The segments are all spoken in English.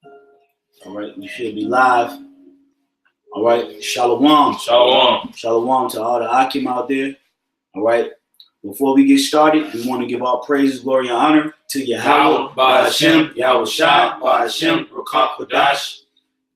All right, we should be live. All right, shalom. Shalom. Shalom to all the Akim out there. All right, before we get started, we want to give all praises, glory, and honor to Yahweh, Ba'ashem, Yahweh Shah, Ba'ashem, Rakak Kodash.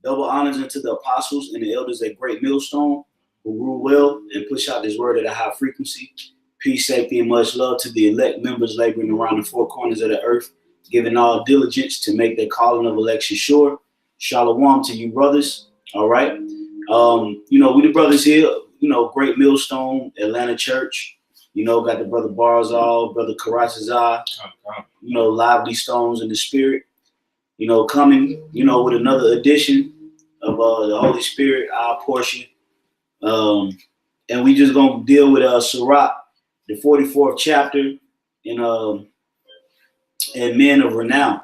Double honors unto the apostles and the elders at Great Millstone who rule well and push out this word at a high frequency. Peace, safety, and much love to the elect members laboring around the four corners of the earth, giving all diligence to make their calling of election sure. Shalom to you, brothers. All right. We the brothers here, Great Millstone, Atlanta Church. Got the brother Barzal, brother Karatazar, lively stones in the spirit. Coming, with another edition of the Holy Spirit, our portion. And we just gonna deal with Sirach, the 44th chapter, and Men of Renown.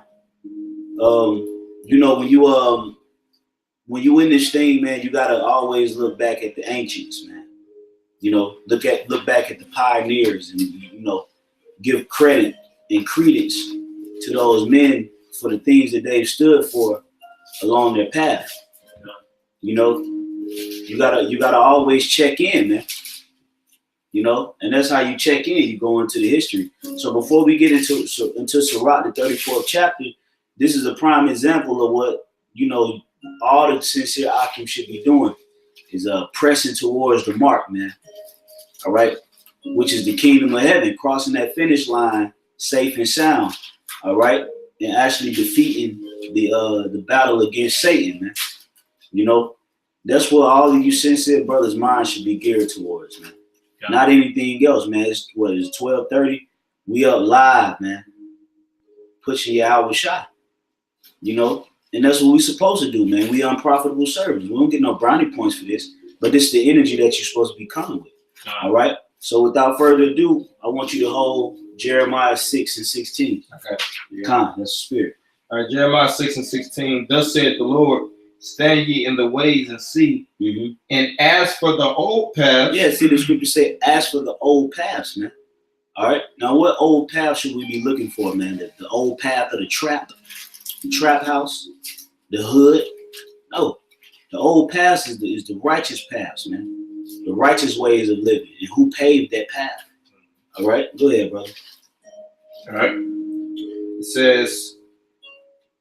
When you in this thing, man, you gotta always look back at the ancients, man. Look back at the pioneers, and give credit and credence to those men for the things that they've stood for along their path. You gotta always check in, man. And that's how you check in. You go into the history. So before we get into Sirach, the 34th chapter, this is a prime example of what all the sincere Akim should be doing is pressing towards the mark, man. All right, which is the kingdom of heaven, crossing that finish line safe and sound. All right, and actually defeating the battle against Satan, man. That's what all of you sincere brothers' minds should be geared towards, man. Yeah. Not anything else, man. It's 12:30. We up live, man. Pushing your hour shot. And that's what we supposed to do, man. We unprofitable servants. We don't get no brownie points for this, but this is the energy that you're supposed to be coming with. All right. So without further ado, I want you to hold Jeremiah 6:16. Okay. Yeah. That's the spirit. All right, Jeremiah 6:16. Thus saith the Lord, stand ye in the ways and see. Mm-hmm. And as for the old paths. Yeah, see the scripture say, as for the old paths, man. All right. Now, what old path should we be looking for, man? The old path of the trap house, the hood. No, the old path is the righteous paths, man. The righteous ways of living, and who paved that path. All right, go ahead, brother. All right. It says,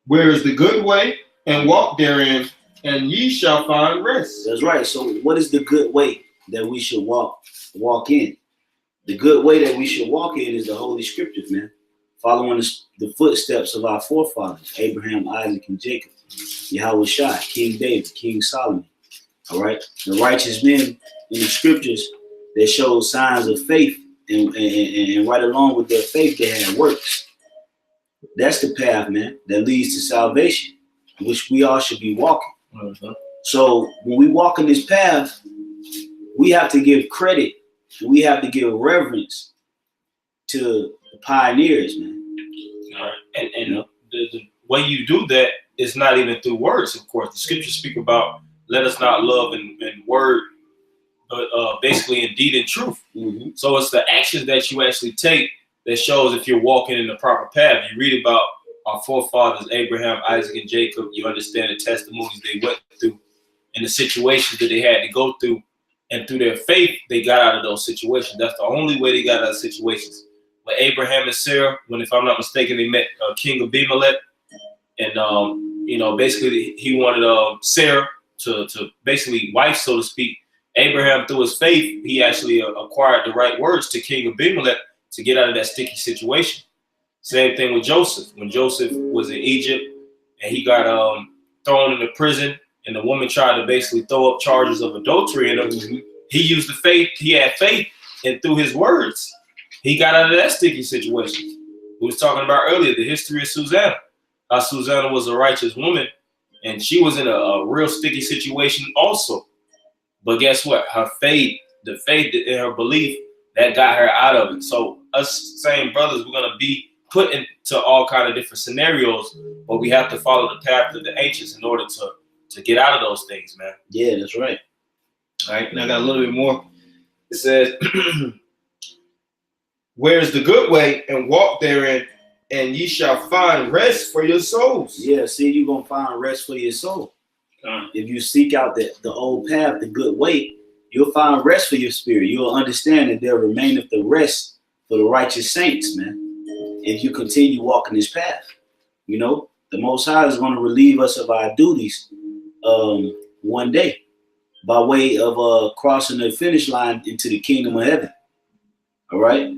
where is the good way, and walk therein, and ye shall find rest. That's right. So what is the good way that we should walk in? The good way that we should walk in is the Holy Scriptures, man. Following the footsteps of our forefathers, Abraham, Isaac, and Jacob, Yahweh Shai, King David, King Solomon. All right, the righteous men in the scriptures that showed signs of faith, and right along with their faith, they had works. That's the path, man, that leads to salvation, which we all should be walking. Mm-hmm. So when we walk in this path, we have to give credit, and we have to give reverence to the pioneers, man. All right. And the way you do that is not even through words, of course. The scriptures speak about let us not love in word, but basically in deed and truth. Mm-hmm. So it's the actions that you actually take that shows if you're walking in the proper path. You read about our forefathers, Abraham, Isaac, and Jacob. You understand the testimonies they went through and the situations that they had to go through. And through their faith, they got out of those situations. That's the only way they got out of situations. But Abraham and Sarah, when, if I'm not mistaken, they met King Abimelech. And, basically he wanted Sarah to basically wife, so to speak. Abraham, through his faith, he actually acquired the right words to King Abimelech to get out of that sticky situation. Same thing with Joseph. When Joseph was in Egypt and he got thrown into prison, and the woman tried to basically throw up charges of adultery in him, mm-hmm. He used the faith. He had faith, and through his words, he got out of that sticky situation. We was talking about earlier the history of Susanna. Susanna was a righteous woman, and she was in a real sticky situation also. But guess what? Her faith, the faith in her belief, that got her out of it. So us same brothers, we're going to be put into all kind of different scenarios, but we have to follow the path of the ancients in order to get out of those things, man. Yeah, that's right. All right, and I got a little bit more. It says, where is the good way, and walk therein, and ye shall find rest for your souls. Yeah, see, you're gonna find rest for your soul. If you seek out the old path, the good way, you'll find rest for your spirit. You'll understand that there remaineth the rest for the righteous saints, man. If you continue walking this path, you know, the Most High is going to relieve us of our duties one day by way of crossing the finish line into the kingdom of heaven. All right.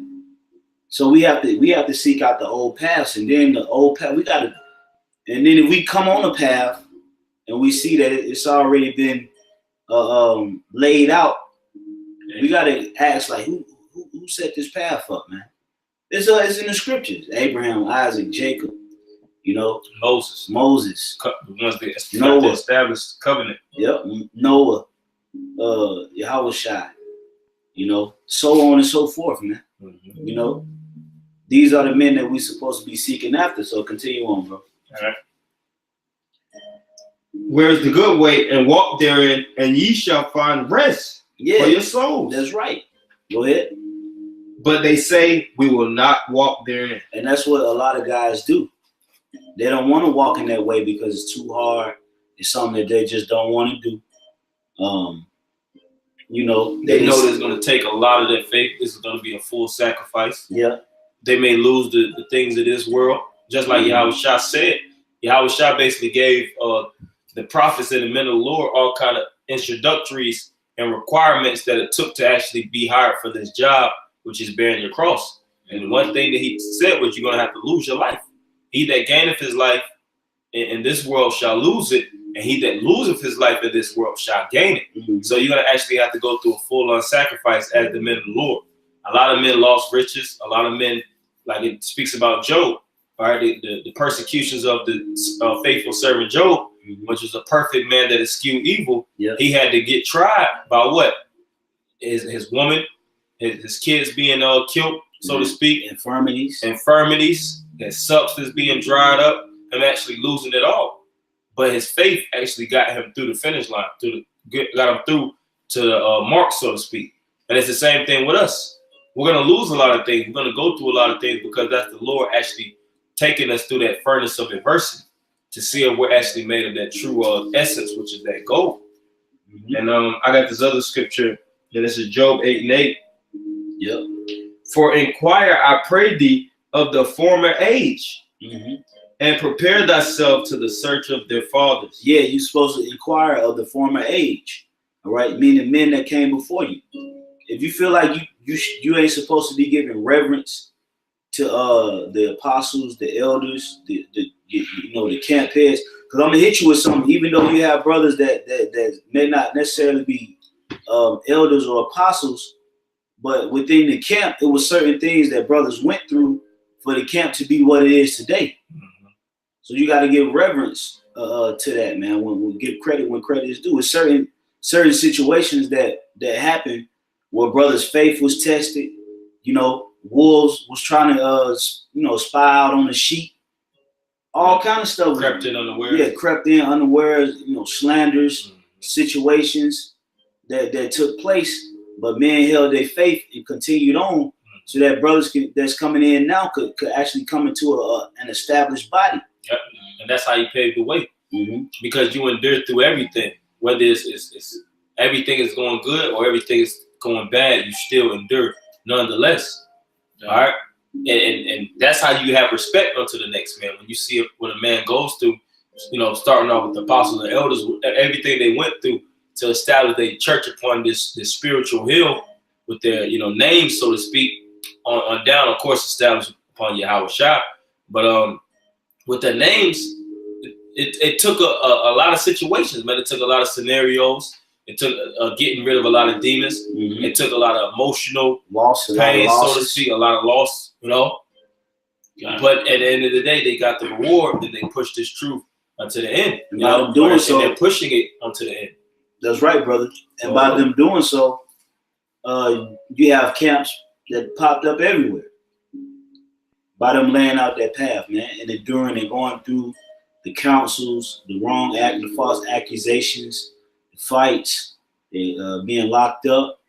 So we have to seek out the old paths, and then the old path and then if we come on a path and we see that it's already been laid out, we gotta ask, like, who set this path up, man? It's in the scriptures. Abraham, Isaac, Jacob, you know, Moses, the ones that Noah, established covenant. Yep, Noah, Yahushua, you know, so on and so forth, man. Mm-hmm. You know, these are the men that we're supposed to be seeking after. So continue on, bro. All right. Where's the good way, and walk therein, and ye shall find rest for your souls. That's right. Go ahead. But they say we will not walk therein. And that's what a lot of guys do. They don't want to walk in that way because it's too hard. It's something that they just don't want to do. You know, they know it's going to take a lot of their faith. This is going to be a full sacrifice. Yeah. They may lose the things of this world, just like Yahushua said. Yahushua basically gave the prophets and the men of the Lord all kind of introductories and requirements that it took to actually be hired for this job, which is bearing your cross. And one thing that he said was, you're going to have to lose your life. He that gaineth his life in this world shall lose it, and he that loseth his life in this world shall gain it. Mm-hmm. So you're going to actually have to go through a full-on sacrifice as the men of the Lord. A lot of men lost riches. A lot of men, like it speaks about Job, all right, the persecutions of the faithful servant Job, which was a perfect man that eschewed evil. Yep. He had to get tried by what? His woman, his kids being killed, so to speak. Infirmities. His substance being dried up, and actually losing it all. But his faith actually got him through the finish line, got him through to the mark, so to speak. And it's the same thing with us. We're going to lose a lot of things. We're going to go through a lot of things because that's the Lord actually taking us through that furnace of adversity to see if we're actually made of that true essence, which is that gold. Mm-hmm. And I got this other scripture, and this is Job 8:8. Yep. For inquire, I pray thee, of the former age, and prepare thyself to the search of their fathers. Yeah, you're supposed to inquire of the former age, all right? Meaning men that came before you. If you feel like you ain't supposed to be giving reverence to the apostles, the elders, the camp heads, because I'm gonna hit you with something. Even though you have brothers that may not necessarily be elders or apostles, but within the camp, it was certain things that brothers went through for the camp to be what it is today. Mm-hmm. So you got to give reverence to that, man. When we give credit when credit is due, it's certain situations that happen where brothers' faith was tested. You know, wolves was trying to spy out on the sheep. All kind of stuff. Crept in unawares. Yeah, crept in unawares. Slanders, situations that took place. But men held their faith and continued on, so that brothers that's coming in now could actually come into an established body. Yep. And that's how you paved the way, because you endured through everything. Whether it's everything is going good or everything is going bad, you still endure nonetheless. All right, and that's how you have respect unto the next man. When you see what a man goes through, starting off with the apostles and elders, everything they went through to establish a church upon this spiritual hill with their names, so to speak, on down, of course, established upon Yahushua. But with their names, it took a lot of situations, man. It took a lot of scenarios. It took getting rid of a lot of demons. Mm-hmm. It took a lot of emotional pain, so to speak, a lot of loss, But at the end of the day, they got the reward, and they pushed this truth unto the end. And by them doing so, they're pushing it unto the end. That's right, brother. And by them doing so, you have camps that popped up everywhere. By them laying out that path, man, and enduring and going through the councils, the the false accusations, the fights, being locked up,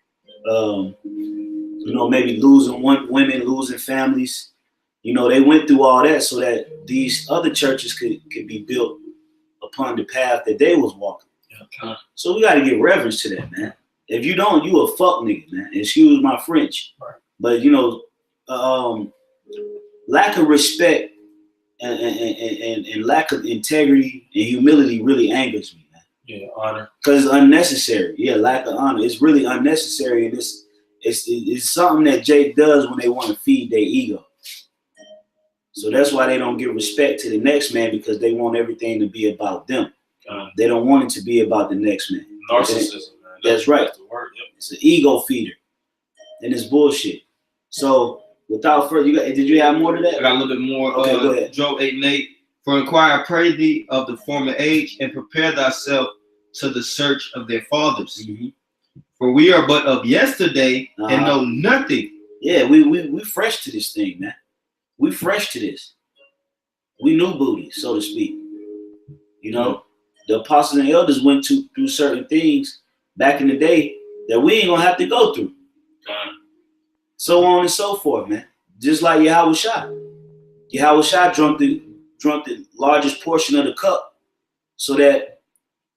maybe losing women, losing families, You know, they went through all that so that these other churches could be built upon the path that they was walking. Yeah. So we got to give reverence to that, man. If you don't, you a fuck nigga, man. Excuse my French. Right. But, you know, lack of respect and lack of integrity and humility really angers me, man. Yeah, honor. Because it's unnecessary. Yeah, lack of honor. It's really unnecessary. And it's something that Jake does when they want to feed their ego. So that's why they don't give respect to the next man, because they want everything to be about them. They don't want it to be about the next man. Narcissism, man. That's right. The word. Yep. It's an ego feeder. And it's bullshit. So without further, did you have more to that? I got a little bit more. Okay, go ahead. Job 8:8. For inquire, pray thee of the former age, and prepare thyself to the search of their fathers. Mm-hmm. For we are but of yesterday and know nothing. Yeah, we fresh to this thing, man. We fresh to this. We new booty, so to speak. You know, the apostles and elders went through certain things back in the day that we ain't gonna have to go through. So on and so forth, man. Just like Yahweh Shah. Yahweh Shah drunk the largest portion of the cup so that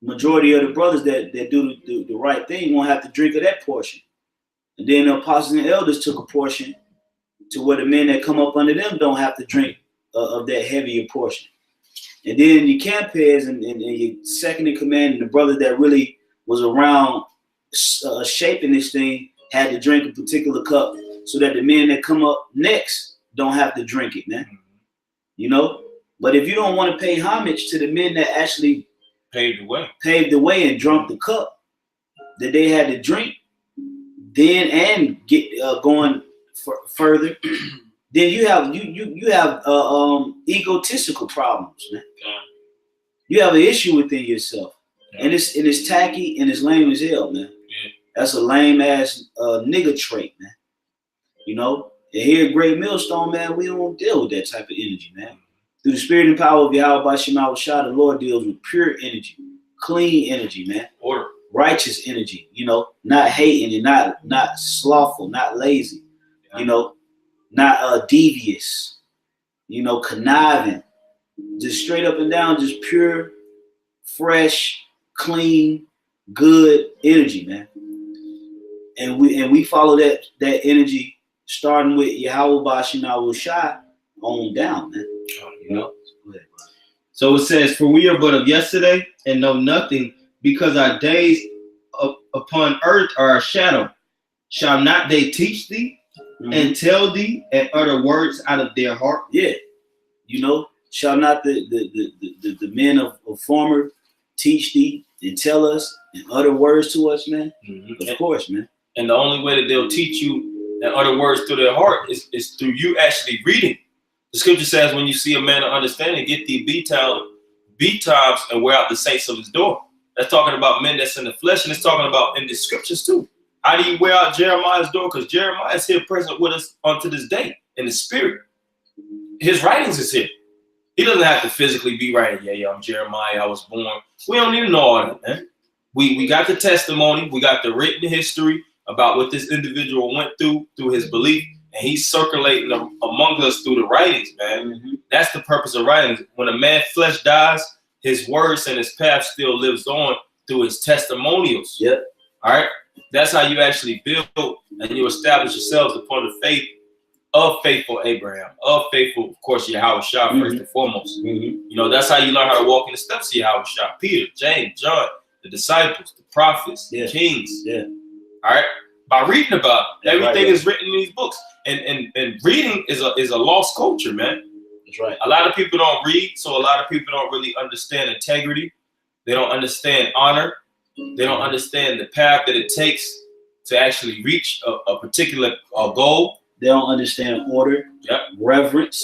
majority of the brothers that do the right thing won't have to drink of that portion. And then the apostles and elders took a portion to where the men that come up under them don't have to drink of that heavier portion. And then your campers and your second in command and the brother that really was around shaping this thing had to drink a particular cup so that the men that come up next don't have to drink it, man. You know? But if you don't want to pay homage to the men that actually paved the way and drunk the cup that they had to drink, then and get going further, then you have egotistical problems, man. You have an issue within yourself, and it's tacky and it's lame as hell, man. That's a lame ass nigga trait, man. You know, and here at Great Millstone, man, we don't deal with that type of energy, man. Through the spirit and power of Yahweh Bashim Shah, the Lord deals with pure energy, clean energy, man. Order. Righteous energy, you know, not hating and not slothful, not lazy, you know, not devious, you know, conniving, just straight up and down, just pure, fresh, clean, good energy, man. And we follow that energy, starting with Yahweh Bashim Shah on down, man. You know. So it says, for we are but of yesterday and know nothing, because our days upon earth are a shadow. Shall not they teach thee and tell thee and utter words out of their heart? Yeah. You know, shall not the men of former teach thee and tell us and utter words to us, man? Of course, man. And the only way that they'll teach you and utter words through their heart is through you actually reading. The scripture says, when you see a man of understanding, get thee betimes and wear out the saints of his door. That's talking about men that's in the flesh, and it's talking about in the scriptures too. How do you wear out Jeremiah's door? Because Jeremiah is here present with us unto this day in the spirit. His writings is here. He doesn't have to physically be writing, yeah, I'm Jeremiah, I was born. We don't even know all that, man. We got the testimony, we got the written history about what this individual went through his belief, and he's circulating among us through the writings, man. That's the purpose of writings. When a man's flesh dies, his words and his path still lives on through his testimonials. Yep. All right. That's how you actually build and you establish yourselves upon the faith of faithful Abraham, of faithful, of course, Yahweh Shah first and foremost. You know, that's how you learn how to walk in the steps of Yahweh Shah. Peter, James, John, the disciples, the prophets, the kings. Yeah. All right. By reading about it. Everything right. is written in these books. And reading is a lost culture, man. That's right. A lot of people don't read, so a lot of people don't really understand integrity. They don't understand honor. They don't understand the path that it takes to actually reach a particular goal. They don't understand order, Yep. reverence,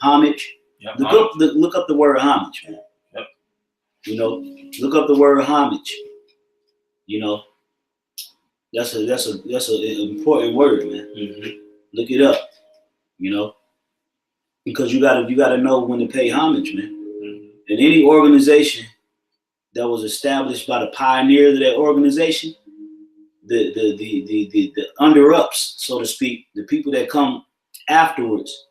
homage. Yep. Look up the word homage, man. Yep. You know, look up the word homage. You know, that's an important word, man. Look it up. You know, because you gotta know when to pay homage, man. And any organization that was established by the pioneers of that organization, the under-ups, so to speak, the people that come afterwards,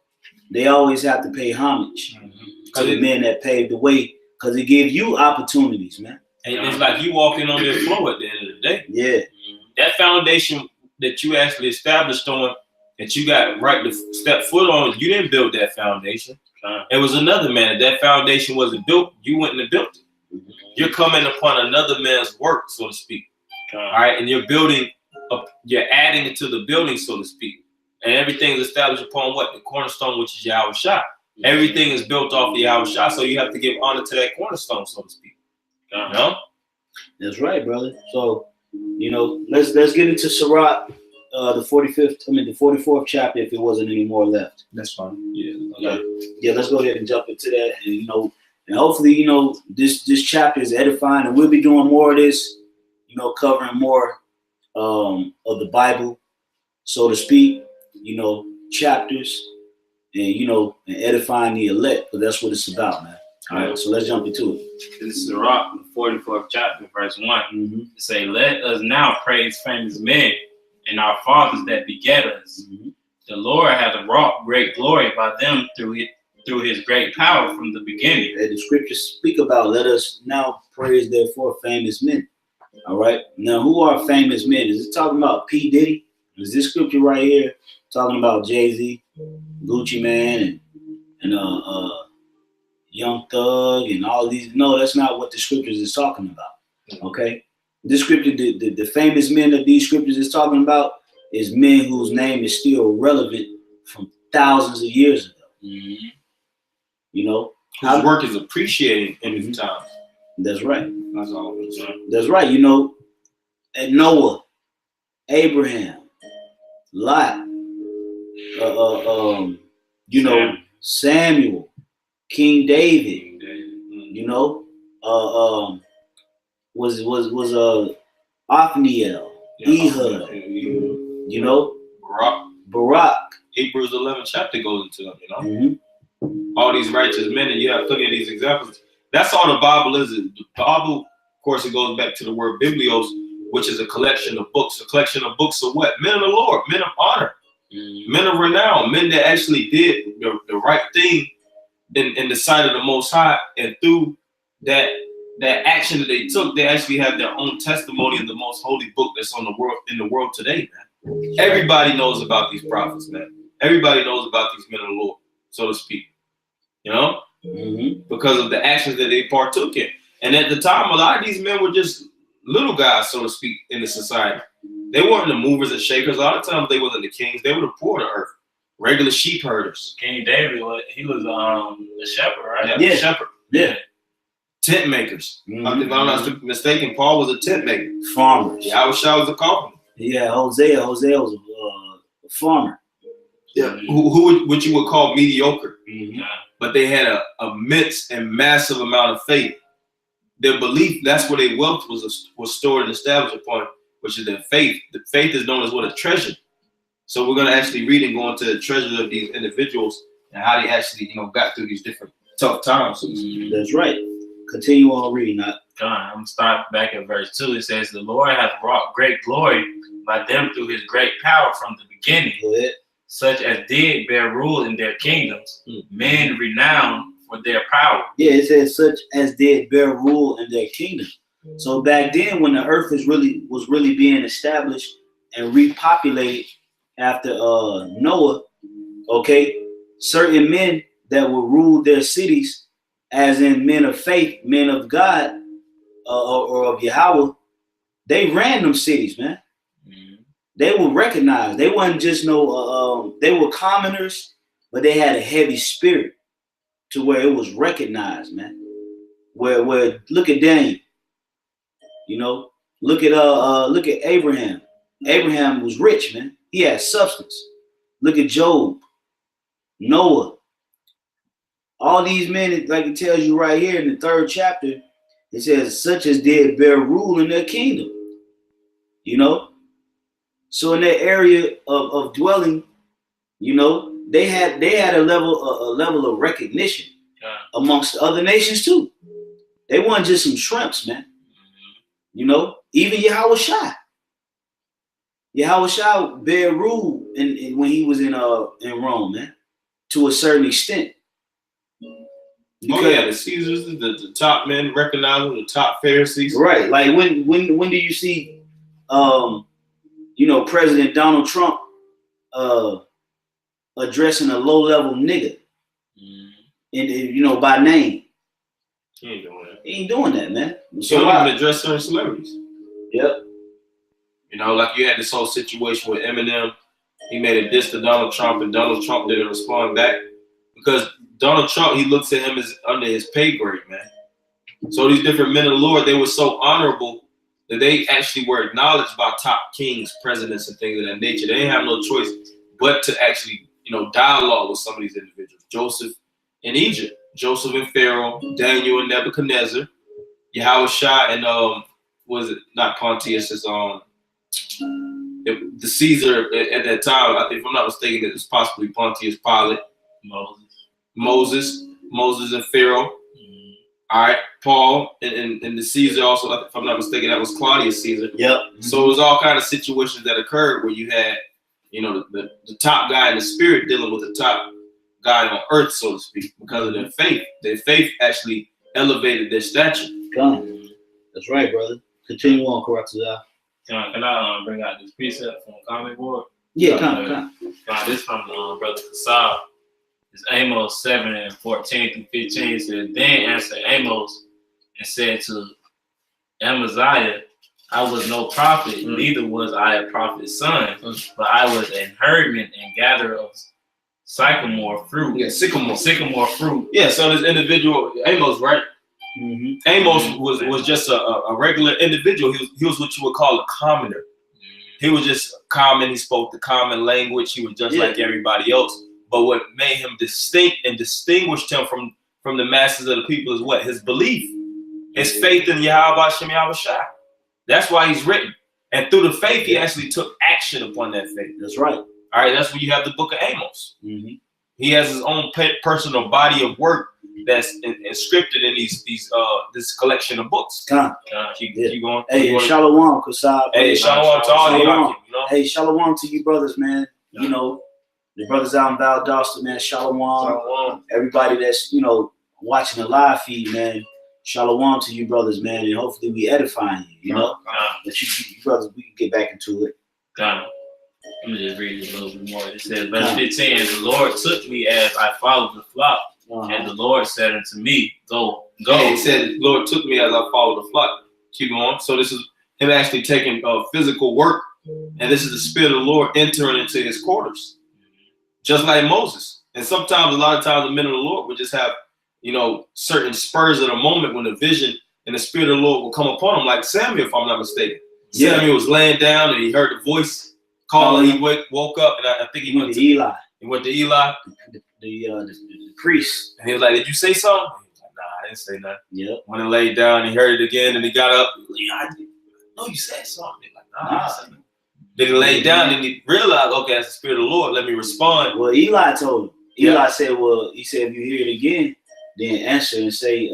they always have to pay homage to the men that paved the way, because it gives you opportunities, man. And it's like you walking on their floor at the end of the day. Yeah. That foundation that you actually established on, that you got right to step foot on, you didn't build that foundation. It was another man. If that foundation wasn't built, you wouldn't have built it. You're coming upon another man's work, so to speak. All right, and you're building up, you're adding it to the building, so to speak. And everything is established upon what? The cornerstone, which is Yahweh Shah. Everything is built off the Yahweh Shah, so you have to give honor to that cornerstone, so to speak. You know? That's right, brother. So, you know, let's get into Sirach, the 44th chapter, if it wasn't any more left. That's fine. Yeah. Okay. Yeah, let's go ahead and jump into that. And, you know, and hopefully, you know, this chapter is edifying, and we'll be doing more of this, you know, covering more of the Bible, so to speak, you know, chapters, and, you know, and edifying the elect, but that's what it's about, man. All right, so let's jump into it. This is Sirach, the 44th chapter, verse 1. Mm-hmm. It say, let us now praise famous men and our fathers that begat us. Mm-hmm. The Lord hath wrought great glory by them through his great power from the beginning. And the scriptures speak about, let us now praise therefore famous men. All right. Now, who are famous men? Is it talking about P. Diddy? Is this scripture right here talking about Jay-Z, Gucci Man, and Young Thug and all these? No, that's not what the scriptures is talking about. Okay. This scripture, the famous men that these scriptures is talking about is men whose name is still relevant from thousands of years ago. Mm-hmm. You know, whose work is appreciated in these times. That's right. That's all I'm saying. That's right. You know, and Noah, Abraham, Lot, you know, Samuel, King David, you know, was Othniel, Ehud, you know, Barak. Hebrews 11 chapter goes into them, you know. Mm-hmm. All these righteous men, and you have plenty of these examples. That's all the Bible is. The Bible, of course, it goes back to the word biblios, which is a collection of books. A collection of books of what? Men of the Lord, men of honor, men of renown, men that actually did the right thing in the sight of the Most High, and through that action that they took, they actually have their own testimony in the most holy book that's in the world today, man. Everybody knows about these prophets, man. Everybody knows about these men of the Lord, so to speak. You know? Mm-hmm. Because of the actions that they partook in. And at the time, a lot of these men were just little guys, so to speak, in the society. They weren't the movers and shakers. A lot of times they wasn't the kings. They were the poor of the earth. Regular sheep herders. King David, he was the shepherd, right? Yeah. Shepherd. Yeah. Tent makers. Mm-hmm. If I'm not mistaken, Paul was a tent maker. Farmers. Yahweh Shah was a carpenter. Yeah, Hosea was a farmer. Yeah. Who what you would call mediocre. Mm-hmm. But they had a immense and massive amount of faith. Their belief, that's where their wealth was stored and established upon, which is their faith. The faith is known as what? A treasure. So we're going to actually read and go into the treasure of these individuals and how they actually, you know, got through these different tough times. That's right. Continue on reading that. I'm going to start back at verse 2. It says, the Lord hath wrought great glory by them through his great power from the beginning. Go ahead. Such as did bear rule in their kingdoms, men renowned for their power. Yeah, it says such as did bear rule in their kingdom. So back then, when the earth was really being established and repopulated after Noah, okay, certain men that would rule their cities, as in men of faith, men of God, or of Yahweh, they ran them cities, man. They were recognized. They wasn't just they were commoners, but they had a heavy spirit to where it was recognized, man. Where look at Daniel, you know, look at Abraham. Abraham was rich, man. He had substance. Look at Job, Noah. All these men, like it tells you right here in the 3rd chapter, it says such as did bear rule in their kingdom. You know? So in that area of dwelling, you know, they had a level of recognition amongst the other nations too. They weren't just some shrimps, man. You know, even Yahweh Shai. Yahweh Shai bear rule in when he was in Rome, man. to a certain extent. Oh yeah, the Caesars, the top men recognize them, the top Pharisees. Right. Like when do you see President Donald Trump addressing a low level nigga by name? He ain't doing that. He ain't doing that, man. So he don't even address certain celebrities. Yep. Like you had this whole situation with Eminem. He made a diss to Donald Trump, and Donald Trump didn't respond back because Donald Trump, he looks at him as under his pay grade, man. So these different men of the Lord, they were so honorable that they actually were acknowledged by top kings, presidents, and things of that nature. They didn't have no choice but to actually, dialogue with some of these individuals. Joseph in Egypt, Joseph and Pharaoh, Daniel and Nebuchadnezzar, Yahushua and was it not Pontius? It's the Caesar at that time. If I'm not mistaken, it was possibly Pontius Pilate, Moses and Pharaoh. All right, Paul and the Caesar also. If I'm not mistaken, that was Claudius Caesar. Yep. So it was all kind of situations that occurred where you had, the top guy in the spirit dealing with the top guy on earth, so to speak, because of their faith. Their faith actually elevated their stature. Come. That's right, brother. Continue on, Karatazar. Can I bring out this precept from the comment board? Yeah, come. This from Brother Kasab. It's Amos 7:14 through 15. It says, then answered Amos and said to Amaziah, I was no prophet, neither was I a prophet's son, but I was an herdman and gatherer of sycamore fruit. Yeah, sycamore fruit. Yeah, so this individual, Amos, right? Mm-hmm. Amos was just a regular individual. He was what you would call a commoner. He was just common. He spoke the common language. He was just like everybody else. But what made him distinct and distinguished him from the masses of the people is what? His belief. His faith in Yahweh Hashem Yahushua. That's why he's written. And through the faith, he actually took action upon that faith. That's right. All right, that's where you have the book of Amos. Mm-hmm. He has his own personal body of work that's inscripted in this collection of books. Keep going. Hey, shalom, Kasab. Hey, shalom to all you. Hey, shalom to you brothers, man. The brothers out in Valdosta, man. Shalom. Everybody that's watching the live feed, man. Shalom to you brothers, man, and hopefully we edifying you. That you brothers, we can get back into it. Let me just read it a little bit more. It says, verse 15, the Lord took me as I followed the flock, and the Lord said unto me, go. He said, the Lord took me as I followed the flock. Keep going. So this is him actually taking physical work, and this is the Spirit of the Lord entering into his quarters, just like Moses. And sometimes, a lot of times, the men of the Lord would just have, certain spurs at a moment when the vision and the Spirit of the Lord will come upon him, like Samuel, if I'm not mistaken. Yeah. Samuel was laying down, and he heard the voice calling. He woke up, and I think he went to Eli. He went to Eli, the priest, and he was like, "Did you say something?" He was like, "Nah, I didn't say nothing." Yeah. When he laid down, he heard it again, and he got up. I know you said something. He's like, "Nah, I didn't say nothing." Then he laid down, and he realized, "Okay, that's the Spirit of the Lord. Let me respond." Well, Eli told him. Eli said, "Well, he said if you hear it again, then answer and say,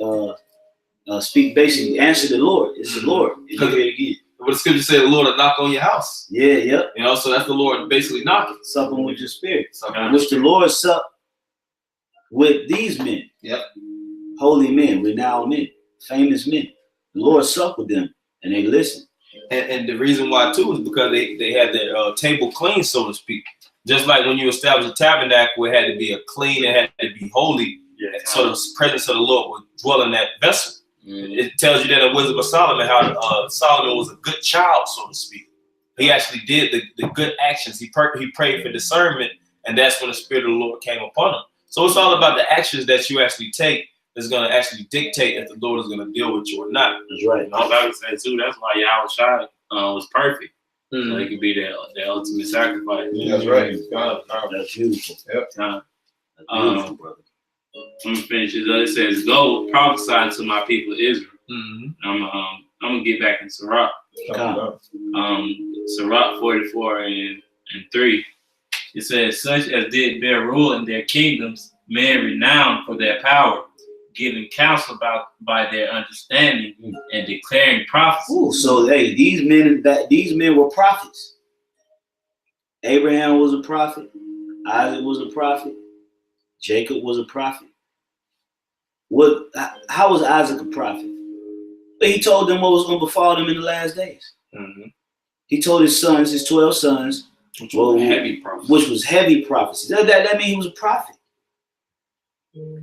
speak. Basically, answer the Lord. It's the Lord. If you hear it again." But the scripture said the Lord will knock on your house. Yeah, yep. So that's the Lord basically knocking. Supping with your spirit. Which the Lord sup with these men. Yep. Holy men, renowned men, famous men. The Lord sup with them and they listen. And the reason why too is because they had their table clean, so to speak. Just like when you establish a tabernacle, it had to be clean, it had to be holy. Yeah. So the presence of the Lord would dwell in that vessel. It tells you that in Wisdom of Solomon how Solomon was a good child, so to speak. He actually did the good actions. He prayed for discernment, and that's when the Spirit of the Lord came upon him. So it's all about the actions that you actually take that's going to actually dictate if the Lord is going to deal with you or not. That's right. I'm about to say too, that's why Yahushua was perfect. So he could be the ultimate sacrifice. That's right. That's beautiful. Yep. That's beautiful, brother. I'm gonna finish it. It says, "Go prophesy to my people Israel." I'm gonna get back in Sirach. Sirach 44 and 3. It says, "Such as did bear rule in their kingdoms, men renowned for their power, giving counsel by their understanding and declaring prophecy." Ooh, so hey, these men were prophets. Abraham was a prophet. Isaac was a prophet. Jacob was a prophet. How was Isaac a prophet? But he told them what was going to befall them in the last days. Mm-hmm. He told his sons, his 12 sons, Which was heavy prophecy. That means he was a prophet.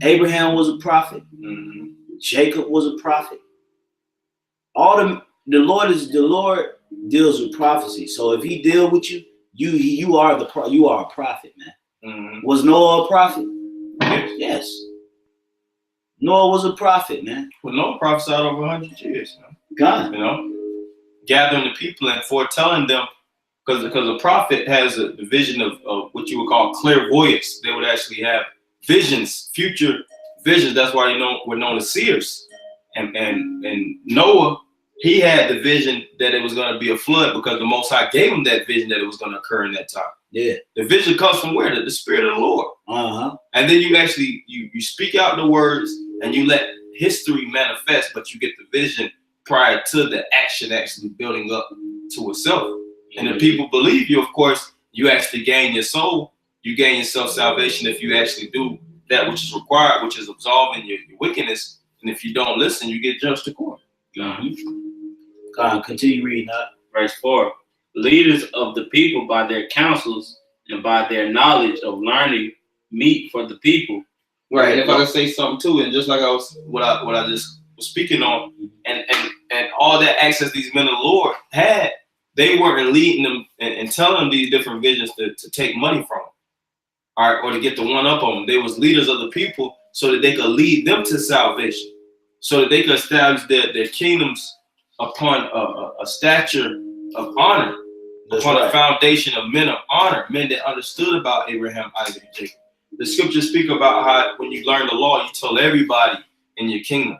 Abraham was a prophet. Mm-hmm. Jacob was a prophet. The Lord deals with prophecy. So if he deal with you, you are a prophet, man. Mm-hmm. Was Noah a prophet? Yes. Noah was a prophet, man. Well, Noah prophesied over 100 years. God. You know, gathering the people and foretelling them, because a prophet has a vision of what you would call clairvoyance. They would actually have visions, future visions. That's why we're known as seers. And Noah, he had the vision that it was going to be a flood because the Most High gave him that vision that it was going to occur in that time. Yeah. The vision comes from where? The Spirit of the Lord. Uh-huh. And then you actually you speak out the words and you let history manifest, but you get the vision prior to the action actually building up to itself. And if people believe you, of course, you actually gain your soul. You gain your self-salvation if you actually do that which is required, which is absolving your wickedness. And if you don't listen, you get judged to court. Mm-hmm. Continue reading that. Verse 4. Leaders of the people by their counsels and by their knowledge of learning meet for the people. Right. And if I could say something too, and just like what I just was speaking on, and all that access these men of the Lord had, they weren't leading them and telling them these different visions to take money from them, all right, or to get the one up on them. They was leaders of the people so that they could lead them to salvation, so that they could establish their kingdoms upon a stature of honor, upon a foundation of men of honor, men that understood about Abraham, Isaac, and Jacob. The scriptures speak about how when you learn the law, you tell everybody in your kingdom.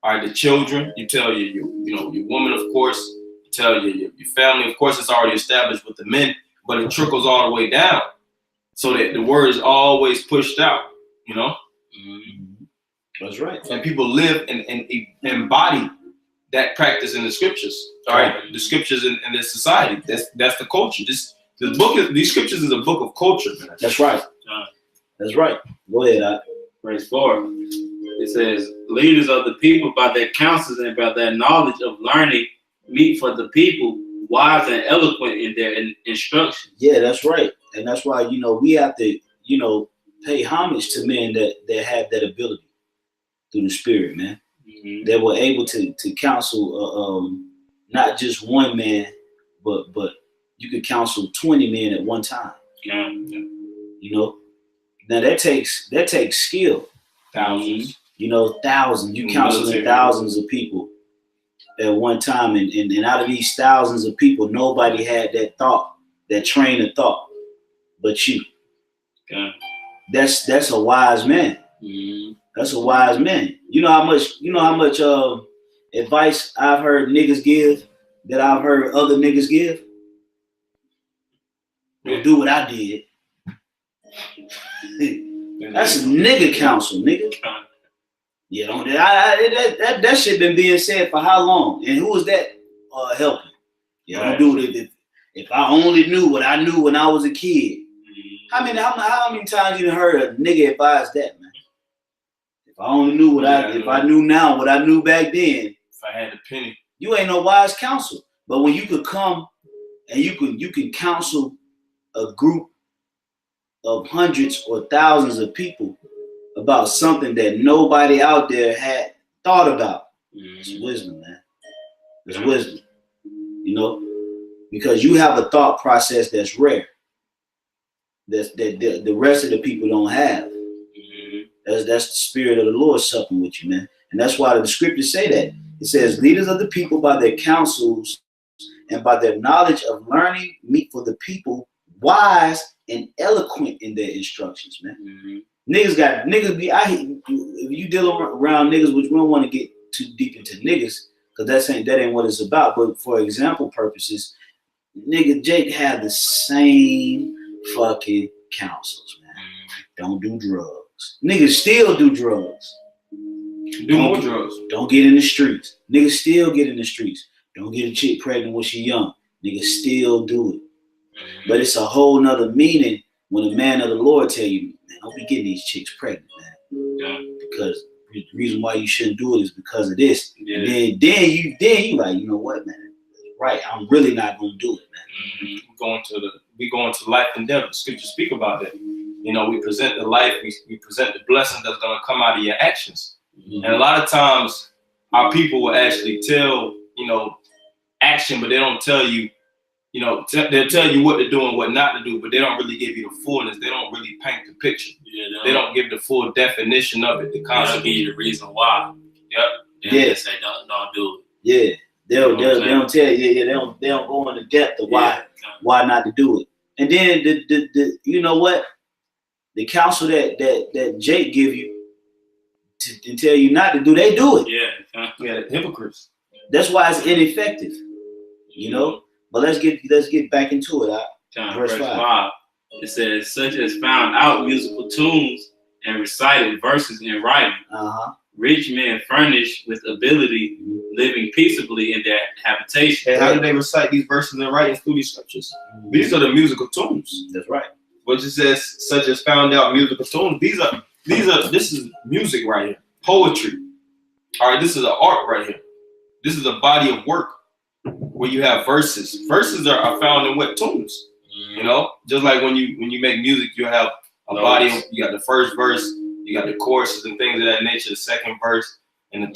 All right, the children, you tell your woman, of course, you tell your family. Of course, it's already established with the men, but it trickles all the way down so that the word is always pushed out, Mm-hmm. That's right. And people live and embody that practice in the scriptures. All right, the scriptures in this society. That's the culture. These scriptures is a book of culture. Man. That's right. That's right. Go ahead. Verse 4. It says, leaders of the people by their counsels and by their knowledge of learning meet for the people, wise and eloquent in their instruction. Yeah, that's right. And that's why, we have to, pay homage to men that have that ability through the Spirit, man. Mm-hmm. That were able to counsel not just one man, but you could counsel 20 men at one time. Yeah. Now that takes skill. Thousands. Thousands. You counseling thousands of people at one time, and out of these thousands of people, nobody had that thought, that train of thought, but you. Yeah. That's a wise man. Mm-hmm. That's a wise man. You know how much advice I've heard niggas give that I've heard other niggas give? Don't do what I did. That's a nigga counsel, nigga. Yeah, that shit been being said for how long? And who is that helping? Yeah, right. Don't do it. If I only knew what I knew when I was a kid. How many times you heard a nigga advise that, man? If I only knew if I knew now what I knew back then. If I had a penny. You ain't no wise counsel. But when you could come and you can counsel a group of hundreds or thousands of people about something that nobody out there had thought about. Mm-hmm. It's wisdom, man. It's wisdom. Because you have a thought process that's rare. That the rest of the people don't have. Mm-hmm. That's the Spirit of the Lord supping with you, man. And that's why the scriptures say that. It says, leaders of the people by their counsels and by their knowledge of learning meet for the people, wise and eloquent in their instructions, man. Mm-hmm. If you deal around niggas, which we don't want to get too deep into niggas, because that ain't what it's about. But for example purposes, nigga Jake had the same fucking counsels, man. Don't do drugs. Niggas still do drugs. Do more drugs. Don't get in the streets. Niggas still get in the streets. Don't get a chick pregnant when she young. Niggas still do it. But it's a whole nother meaning when a man of the Lord tell you, man, don't be getting these chicks pregnant, man. Yeah. Because the reason why you shouldn't do it is because of this. Yeah. And then you like, you know what, man? Right, I'm really not gonna do it, man. We go into life and death. The scriptures speak about it. You know, we present the life, we present the blessings that's gonna come out of your actions. Mm-hmm. And a lot of times our people will actually tell, you know, action, but they don't tell you, you know, they'll tell you what to do and what not to do, but they don't really give you the fullness. They don't really paint the picture. Yeah, They don't give the full definition of it, the They'll concept. give you the reason why. Yep. They just say don't do it. Yeah. They You know what I'm don't tell you, they don't go into depth of why not to do it. And then the you know what? The counsel that Jake give you to tell you not to do, they do it. Yeah, hypocrites. That's why it's ineffective. You know? But let's get back into it. Verse 5. It says, such as found out musical tunes and recited verses in writing. Rich men furnished with ability, living peaceably in their habitation. And how do they recite these verses and writings through these scriptures? These are the musical tunes. That's right. Which it says, such as found out musical tunes. This is music right here. Poetry. All right, this is an art right here. This is a body of work where you have verses. Verses are found in what? Tunes. You know, just like when you make music, you have a body. You got the first verse, you got the choruses and things of that nature. The second verse and the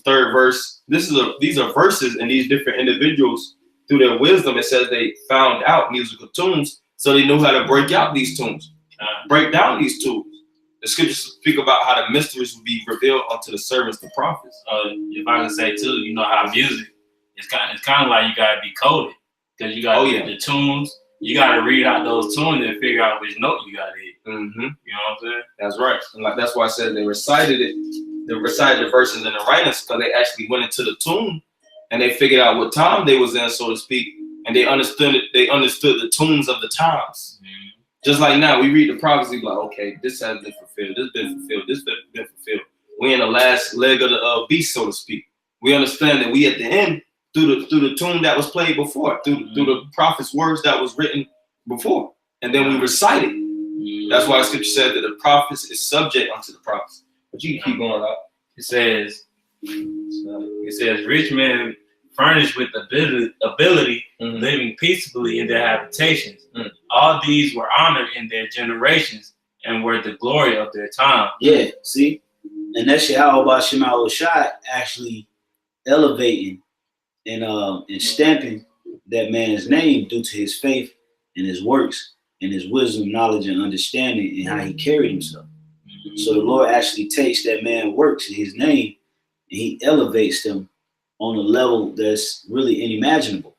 third verse. These are verses, and these different individuals, through their wisdom, it says they found out musical tunes, so they knew how to break out these tunes, break down these tunes. The scriptures speak about how the mysteries will be revealed unto the servants, the prophets. If I can say too, you know how music, it's kind of like you gotta be coded, because you got the tunes. You got to read out those tunes and figure out which note you got to hit. You know what I'm saying? That's right. And like that's why I said they recited it. They recited the verses and the writings because they actually went into the tune and they figured out what time they was in, so to speak, and they understood it. They understood the tunes of the times. Just like now, we read the prophecy like, okay, this has been fulfilled. This been fulfilled. This been fulfilled. We in the last leg of the beast, so to speak. We understand that we at the end. Through the tune that was played before, through the prophet's words that was written before, and then we recite it. That's why the scripture said that the prophets is subject unto the prophets. But you can keep going up. It says, rich men furnished with ability, living peaceably in their habitations. All these were honored in their generations and were the glory of their time. Yeah, see, and that's Yahweh Shema Shai actually elevating and stamping that man's name due to his faith and his works and his wisdom, knowledge, and understanding and how he carried himself. So the Lord actually takes that man's works and his name and he elevates them on a level that's really unimaginable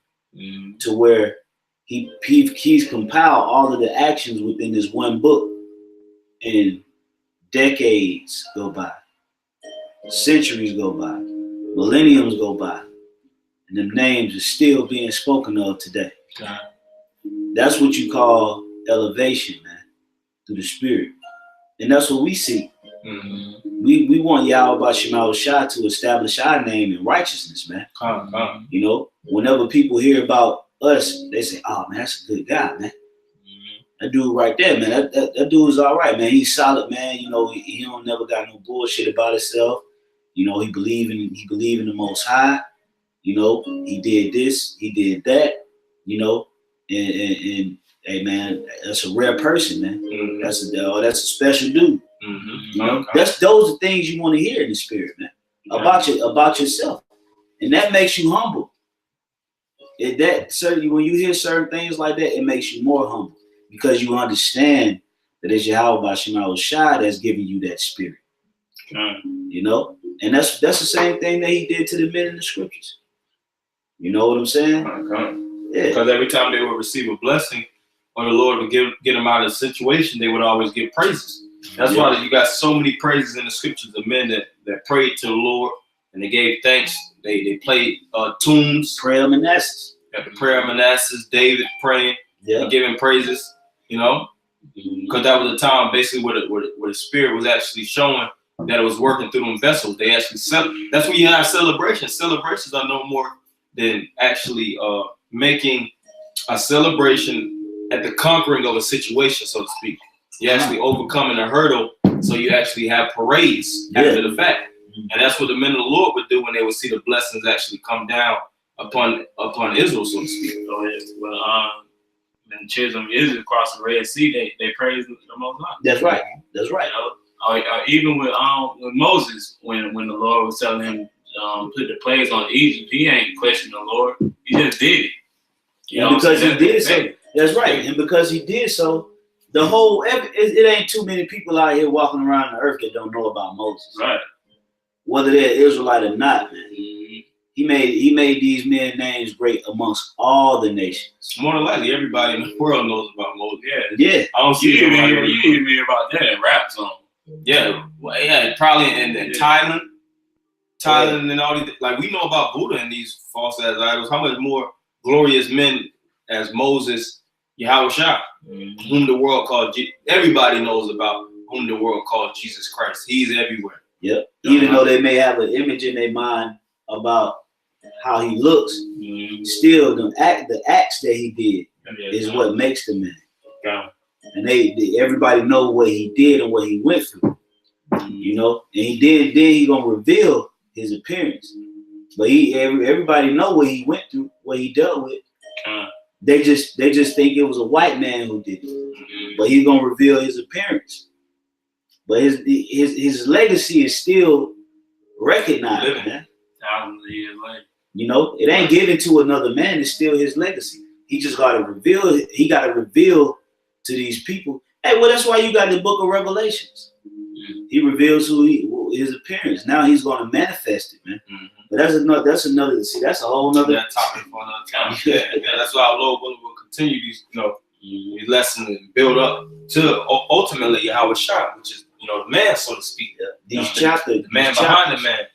to where he's compiled all of the actions within this one book, and decades go by, centuries go by, millenniums go by, and them names are still being spoken of today. That's what you call elevation, man, through the spirit. And that's what we see. We want Yahweh Shema Shai to establish our name in righteousness, man. You know, whenever people hear about us, they say, oh, man, that's a good guy, man. That dude right there, man, that dude is all right, man. He's solid, man. You know, he don't never got no bullshit about himself. You know, he believe in the Most High. You know, he did this, he did that, you know, and hey, man, that's a rare person, man. That's a special dude. You know, those are things you want to hear in the spirit, man, about yourself, and that makes you humble. When you hear certain things like that, it makes you more humble because you understand that it's Yahweh Shema Shai that's giving you that spirit. You know, and that's the same thing that he did to the men in the scriptures. You know what I'm saying? Yeah. Because every time they would receive a blessing, or the Lord would get them out of the situation, they would always give praises. That's why you got so many praises in the scriptures of men that prayed to the Lord and they gave thanks. They played tunes. Prayer of Manasseh. Got the prayer of Manasseh, David praying and giving praises, you know? Because that was a time basically where the spirit was actually showing that it was working through them vessels. They actually that's when you have celebrations. Celebrations are no more than actually making a celebration at the conquering of a situation, so to speak. You're actually overcoming a hurdle, so you actually have parades after the fact. And that's what the men of the Lord would do when they would see the blessings actually come down upon Israel, so to speak. Go ahead. Well, when the children of Israel crossed the Red Sea, they praised the Most High. That's right. That's right. You know? Even with Moses, when the Lord was telling him put the plagues on Egypt, he ain't questioning the Lord. He just did it. You know, because he did so. That's right. And because he did so, the whole it ain't too many people out here walking around the earth that don't know about Moses. Right. Whether they're Israelite or not, man. He made these men names great amongst all the nations. More than likely, everybody in the world knows about Moses. Yeah. I don't see you even hear about that in rap songs. Yeah. Well, yeah, probably in Thailand. And all these, like, we know about Buddha and these false ass idols. How much more glorious men as Moses, Yahushua, whom the world called everybody knows about whom the world called Jesus Christ. He's everywhere. Yep. Even though they may have an image in their mind about how he looks, still the acts that he did is what makes the man. And everybody know what he did and what he went through. You know, and then he gonna reveal his appearance. But everybody know what he went through, what he dealt with. They just think it was a white man who did it. But he's gonna reveal his appearance. But his legacy is still recognized, man. You know, it ain't given to another man, it's still his legacy. He just gotta reveal to these people. Hey, well, that's why you got the book of Revelations. He reveals his appearance. Now he's going to manifest it, man. But that's another. See, that's a whole nother topic for another time. Yeah, that's why our Lord will continue these, these lessons and build up to ultimately Yahushua, which is, the man, so to speak. These chapters, the man behind the man.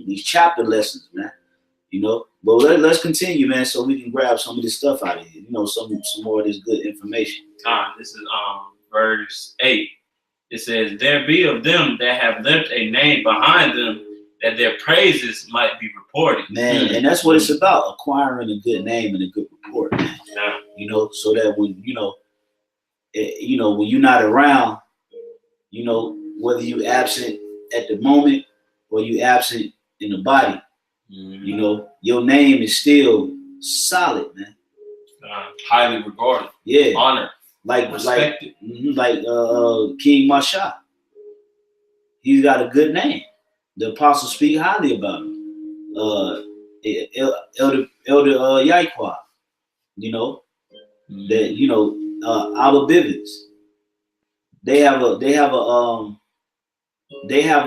These chapter lessons, man. But let's continue, man, so we can grab some of this stuff out of here. Some more of this good information. This is verse 8. It says, "There be of them that have left a name behind them, that their praises might be reported." Man, and that's what it's about, acquiring a good name and a good report, man. So that when when you're not around, whether you absent at the moment or you absent in the body, your name is still solid, man. Highly regarded. Yeah. Honored. Respected. Like King Masha. He's got a good name. The apostles speak highly about him. Elder Yaiqua, Abba Bivens. They have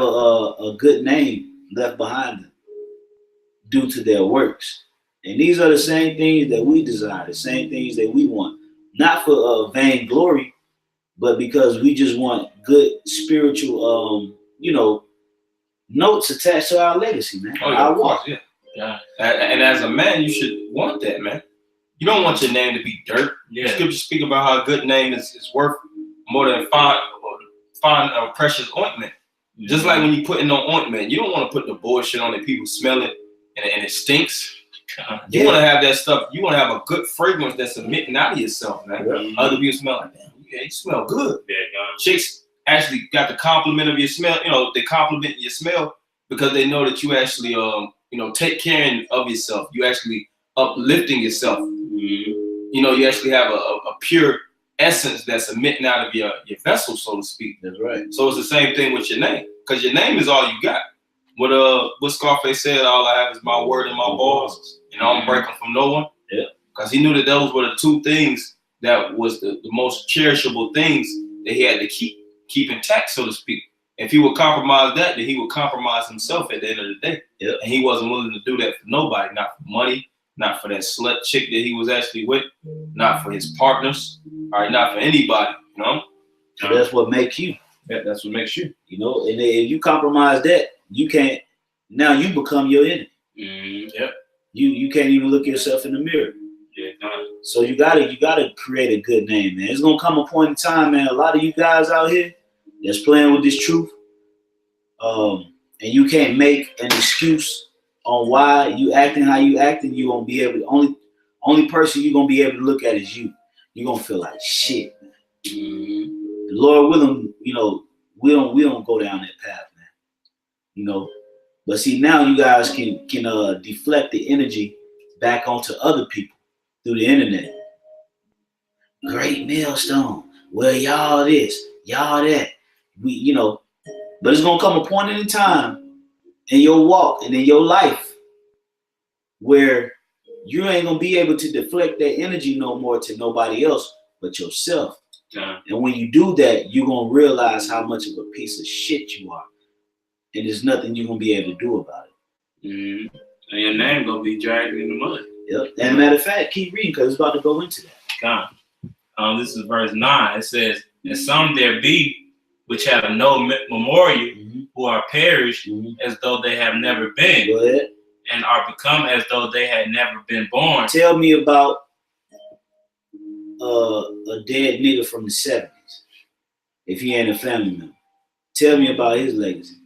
a good name left behind them due to their works. And these are the same things that we desire, the same things that we want. Not for vain glory, but because we just want good spiritual, notes attached to our legacy, man. Oh, yeah, of course, yeah. And as a man, you should want that, man. You don't want your name to be dirt. Yeah. Scripture speak about how a good name is worth more than fine precious ointment. Just like when you put in no ointment, you don't want to put the bullshit on it. People smell it and it stinks. You want to have that stuff. You want to have a good fragrance that's emitting out of yourself, man. Other people smell like, damn, you smell good. Chicks actually got the compliment of your smell. They compliment your smell because they know that you actually, take care of yourself. You actually uplifting yourself. You actually have a pure essence that's emitting out of your vessel, so to speak. That's right. So it's the same thing with your name, because your name is all you got. What Scarface said, all I have is my word and my balls. I don't break them from no one. Yeah. Because he knew that those were the two things that was the most cherishable things that he had to keep intact, so to speak. If he would compromise that, then he would compromise himself at the end of the day. Yeah. And he wasn't willing to do that for nobody, not for money, not for that slut chick that he was actually with, not for his partners, not for anybody, So that's what makes you. Yeah, that's what makes you. And if you compromise that, you can't, now you become your enemy. Yep. You can't even look yourself in the mirror. Yeah. So you gotta create a good name, man. It's gonna come a point in time, man. A lot of you guys out here that's playing with this truth, and you can't make an excuse on why you acting how you acting. You won't be able to, only person you're gonna be able to look at is you. you're gonna feel like shit, man. Mm-hmm. The Lord willing, we don't go down that path, man. But see, now you guys can deflect the energy back onto other people through the internet. Great millstone. Well, y'all this, y'all that. But it's gonna come a point in time in your walk and in your life where you ain't gonna be able to deflect that energy no more to nobody else but yourself. Yeah. And when you do that, you're gonna realize how much of a piece of shit you are. And there's nothing you're gonna be able to do about it. Mm-hmm. And your name gonna be dragged in the mud. Yep. And matter of fact, keep reading because it's about to go into that. God. This is verse 9. It says, and some there be which have no memorial, who are perished as though they have never been, Go ahead. and are become as though they had never been born. Tell me about a dead nigga from the 70s. If he ain't a family member, tell me about his legacy.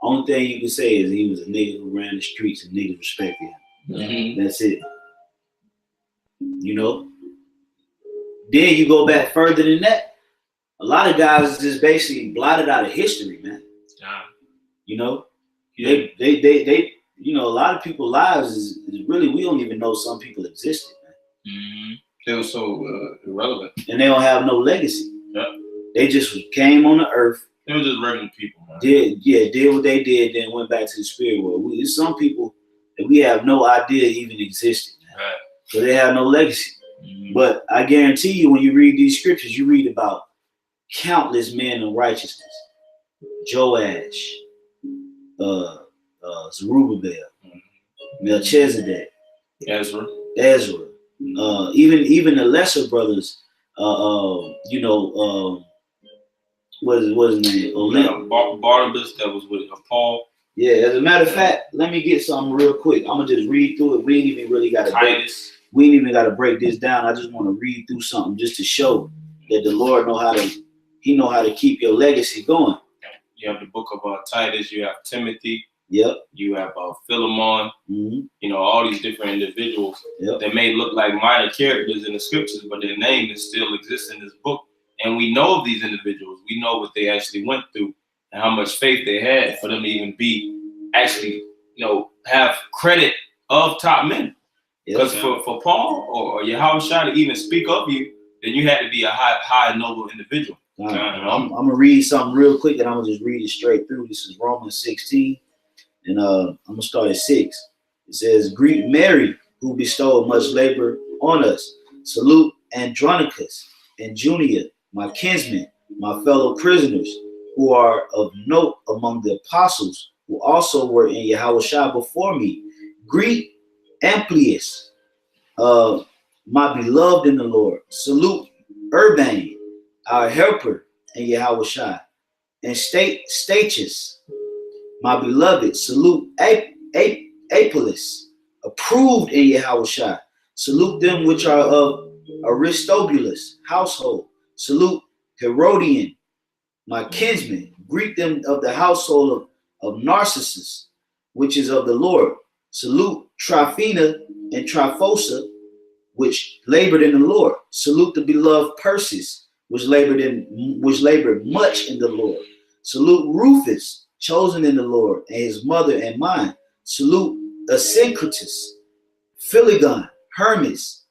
Only thing you can say is he was a nigga who ran the streets and niggas respected him. Mm-hmm. That's it. Then you go back further than that. A lot of guys is just basically blotted out of history, man. They a lot of people's lives is really, we don't even know some people existed, man. Mm-hmm. They were so irrelevant. And they don't have no legacy. Yeah. They just came on the earth. They were just regular people, man. Did what they did, then went back to the spirit world. There's some people that we have no idea even existed, man. Right. So they have no legacy. Mm-hmm. But I guarantee you, when you read these scriptures, you read about countless men of righteousness. Joash, Zerubbabel, Melchizedek, Ezra. even the lesser brothers, what is his name? Barnabas that was with Paul. Yeah, as a matter of fact, let me get something real quick. I'm gonna just read through it. We ain't even really got to break this down. I just want to read through something just to show that the Lord know how to keep your legacy going. You have the book of Titus. You have Timothy. Yep. You have Philemon. Mm-hmm. All these different individuals. Yep. They may look like minor characters in the scriptures, but their name is still exists in this book. And we know of these individuals. We know what they actually went through and how much faith they had for them to even be actually, have credit of top men. Because for Paul or Yahushua to even speak of you, then you had to be a high noble individual. I'm gonna read something real quick, and I'm gonna just read it straight through. This is Romans 16, and I'm gonna start at 6. It says, "Greet Mary, who bestowed much labor on us. Salute Andronicus and Junia, my kinsmen, my fellow prisoners, who are of note among the apostles, who also were in Yahushua before me. Greet Amplius, my beloved in the Lord. Salute Urbane, our helper in Yahushua, and Stachus, my beloved. Salute Apollos, approved in Yahushua. Salute them which are of Aristobulus' household. Salute Herodian, my kinsman. Greet them of the household of Narcissus, which is of the Lord. Salute Tryphena and Tryphosa, which labored in the Lord. Salute the beloved Persis, which labored much in the Lord. Salute Rufus, chosen in the Lord, and his mother and mine. Salute Asyncritus, Phlegon, Hermes,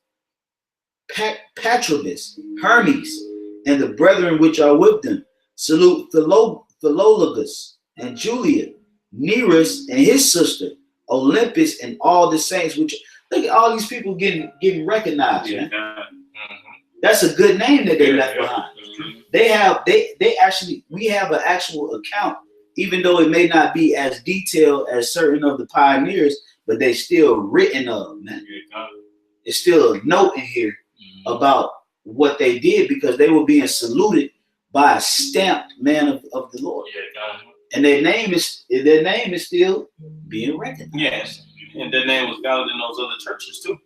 Patrobus, Hermes, and the brethren which are with them. Salute Philologus and Julia, Nereus and his sister, Olympus, and all the saints. Which, look at all these people getting recognized. Man. That's a good name that they left behind. We have an actual account, even though it may not be as detailed as certain of the pioneers, but they still written of, man. It's still a note in here about what they did, because they were being saluted by a stamped man of the Lord. And their name is still being recognized. Yes. And their name was valid in those other churches too.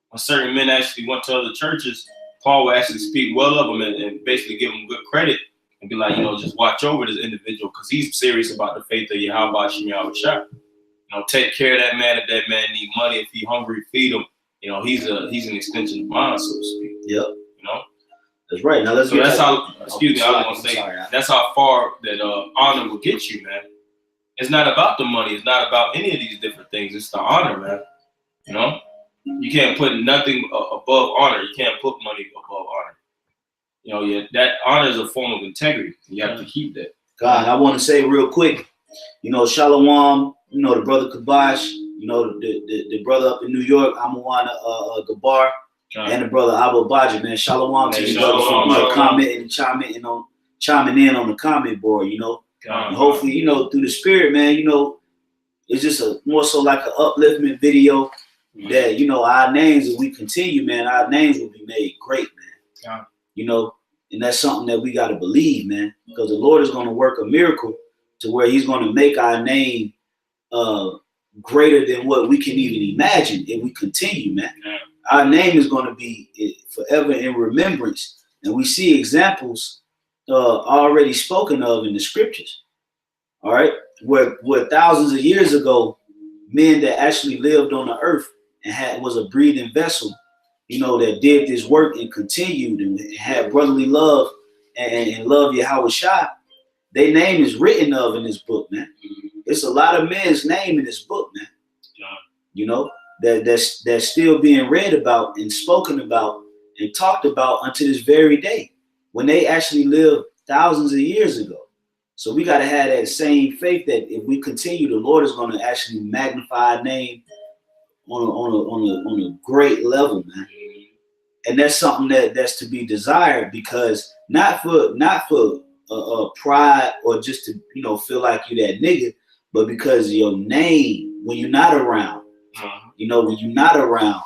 When certain men actually went to other churches, Paul would actually speak well of them and basically give them good credit and be like, just watch over this individual because he's serious about the faith of Yahweh Shem Yahushua. Take care of that man. If that man need money, if he hungry, feed him. He's an extension of mine, so to speak. Yep. That's right. Now let's So get that's that. how. Excuse me. I was gonna say that's how far that honor will get you, man. It's not about the money. It's not about any of these different things. It's the honor, man. You know, you can't put nothing above honor. You can't put money above honor. You know, yeah, that honor is a form of integrity. You have to keep that. God, I want to say real quick, you know, Shalom, you know, the brother Kabash, you know, the brother up in New York, Amawana Gabar, and the brother Abba Baja, man. Shalom to you brothers for commenting and chiming in on the comment board, you know. And hopefully, you know, through the spirit, man, you know, it's just more so like an upliftment video that, you know, our names, if we continue, man, our names will be made great, man. You know, and that's something that we got to believe, man, because the Lord is going to work a miracle to where he's going to make our name greater than what we can even imagine if we continue, man. Our name is going to be forever in remembrance. And we see examples already spoken of in the scriptures. All right. Where thousands of years ago, men that actually lived on the earth and was a breathing vessel, you know, that did this work and continued and had brotherly love and love Yahweh Shai, their name is written of in this book, man. It's a lot of men's name in this book, man. You know, that's still being read about and spoken about and talked about unto this very day when they actually lived thousands of years ago. So we got to have that same faith that if we continue, the Lord is going to actually magnify our name on a great level, man. And that's something that's to be desired, because not for pride or just to, you know, feel like you that nigga, but because your name, when you're not around, you know, when you're not around,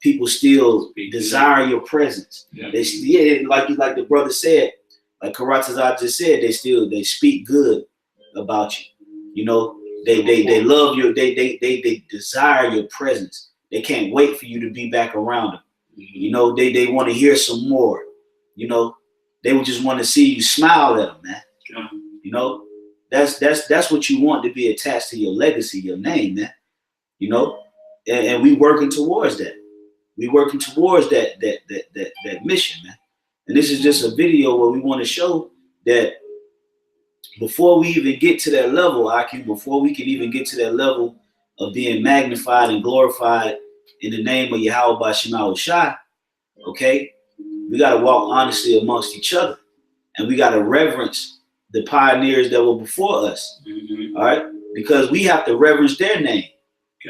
people still desire your presence. They like the brother said, like Karatazar just said, they speak good about you. You know, they love you. They desire your presence. They can't wait for you to be back around them. You know, they want to hear some more. You know, they would just want to see you smile at them, man. You know, that's what you want to be attached to your legacy, your name, man. You know, and we working towards that. We working towards that mission, man. And this is just a video where we want to show that before we even get to that level, before we can even get to that level of being magnified and glorified in the name of Yahweh B'Shem Shai, okay, we got to walk honestly amongst each other, and we got to reverence the pioneers that were before us, all right, because we have to reverence their name,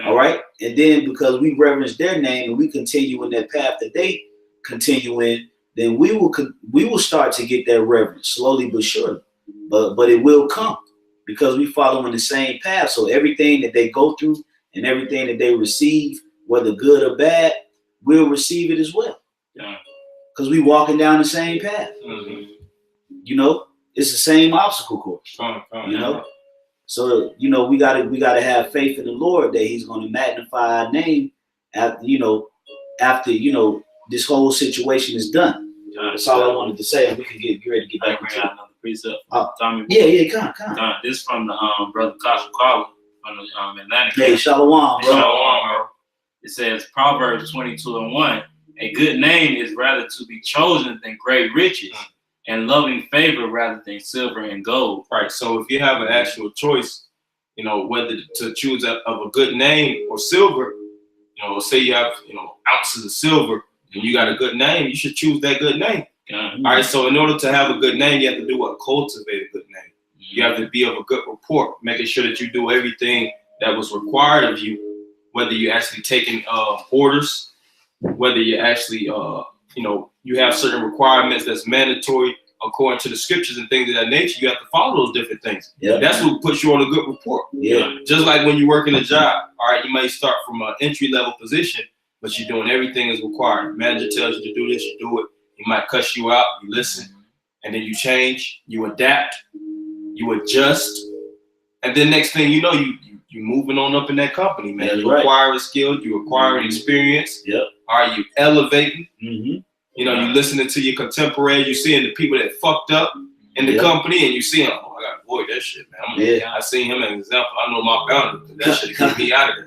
all right, and then because we reverence their name and we continue in that path that they continue in, then we will start to get that reverence slowly but surely, but it will come because we follow in the same path. So everything that they go through and everything that they receive, whether good or bad, we'll receive it as well. Because we walking down the same path. You know, it's the same obstacle course. You know, so you know we gotta have faith in the Lord that He's going to magnify our name. After this whole situation is done. That's all I wanted to say. And we can get ready to get back into another precept. Come. This is from the brother Kasha Carla from the Atlantic. Hey, Shalom, bro. Shalom, bro. It says Proverbs 22:1. A good name is rather to be chosen than great riches, and loving favor rather than silver and gold. Right. So if you have an actual choice, you know, whether to choose of a good name or silver, you know, say you have, you know, ounces of silver and you got a good name, you should choose that good name. All right. So in order to have a good name, you have to do what? Cultivate a good name. You have to be of a good report, making sure that you do everything that was required of you, whether you're actually taking orders, whether you're actually, you know, you have certain requirements that's mandatory according to the scriptures and things of that nature. You have to follow those different things. That's what puts you on a good report. Just like when you work in a job, all right, you may start from an entry-level position, but you're doing everything as required. Manager tells you to do this, you do it. He might cuss you out, you listen, and then you change, you adapt, you adjust, and then next thing you know, you're moving on up in that company, man. You acquire a skill, you acquire an experience. All right, you elevating. You know, you listening to your contemporaries, you seeing the people that fucked up in the company, and you seeing, oh, I gotta avoid that shit, man. I seen him as an example. I know my boundary, because that shit keep me out of there.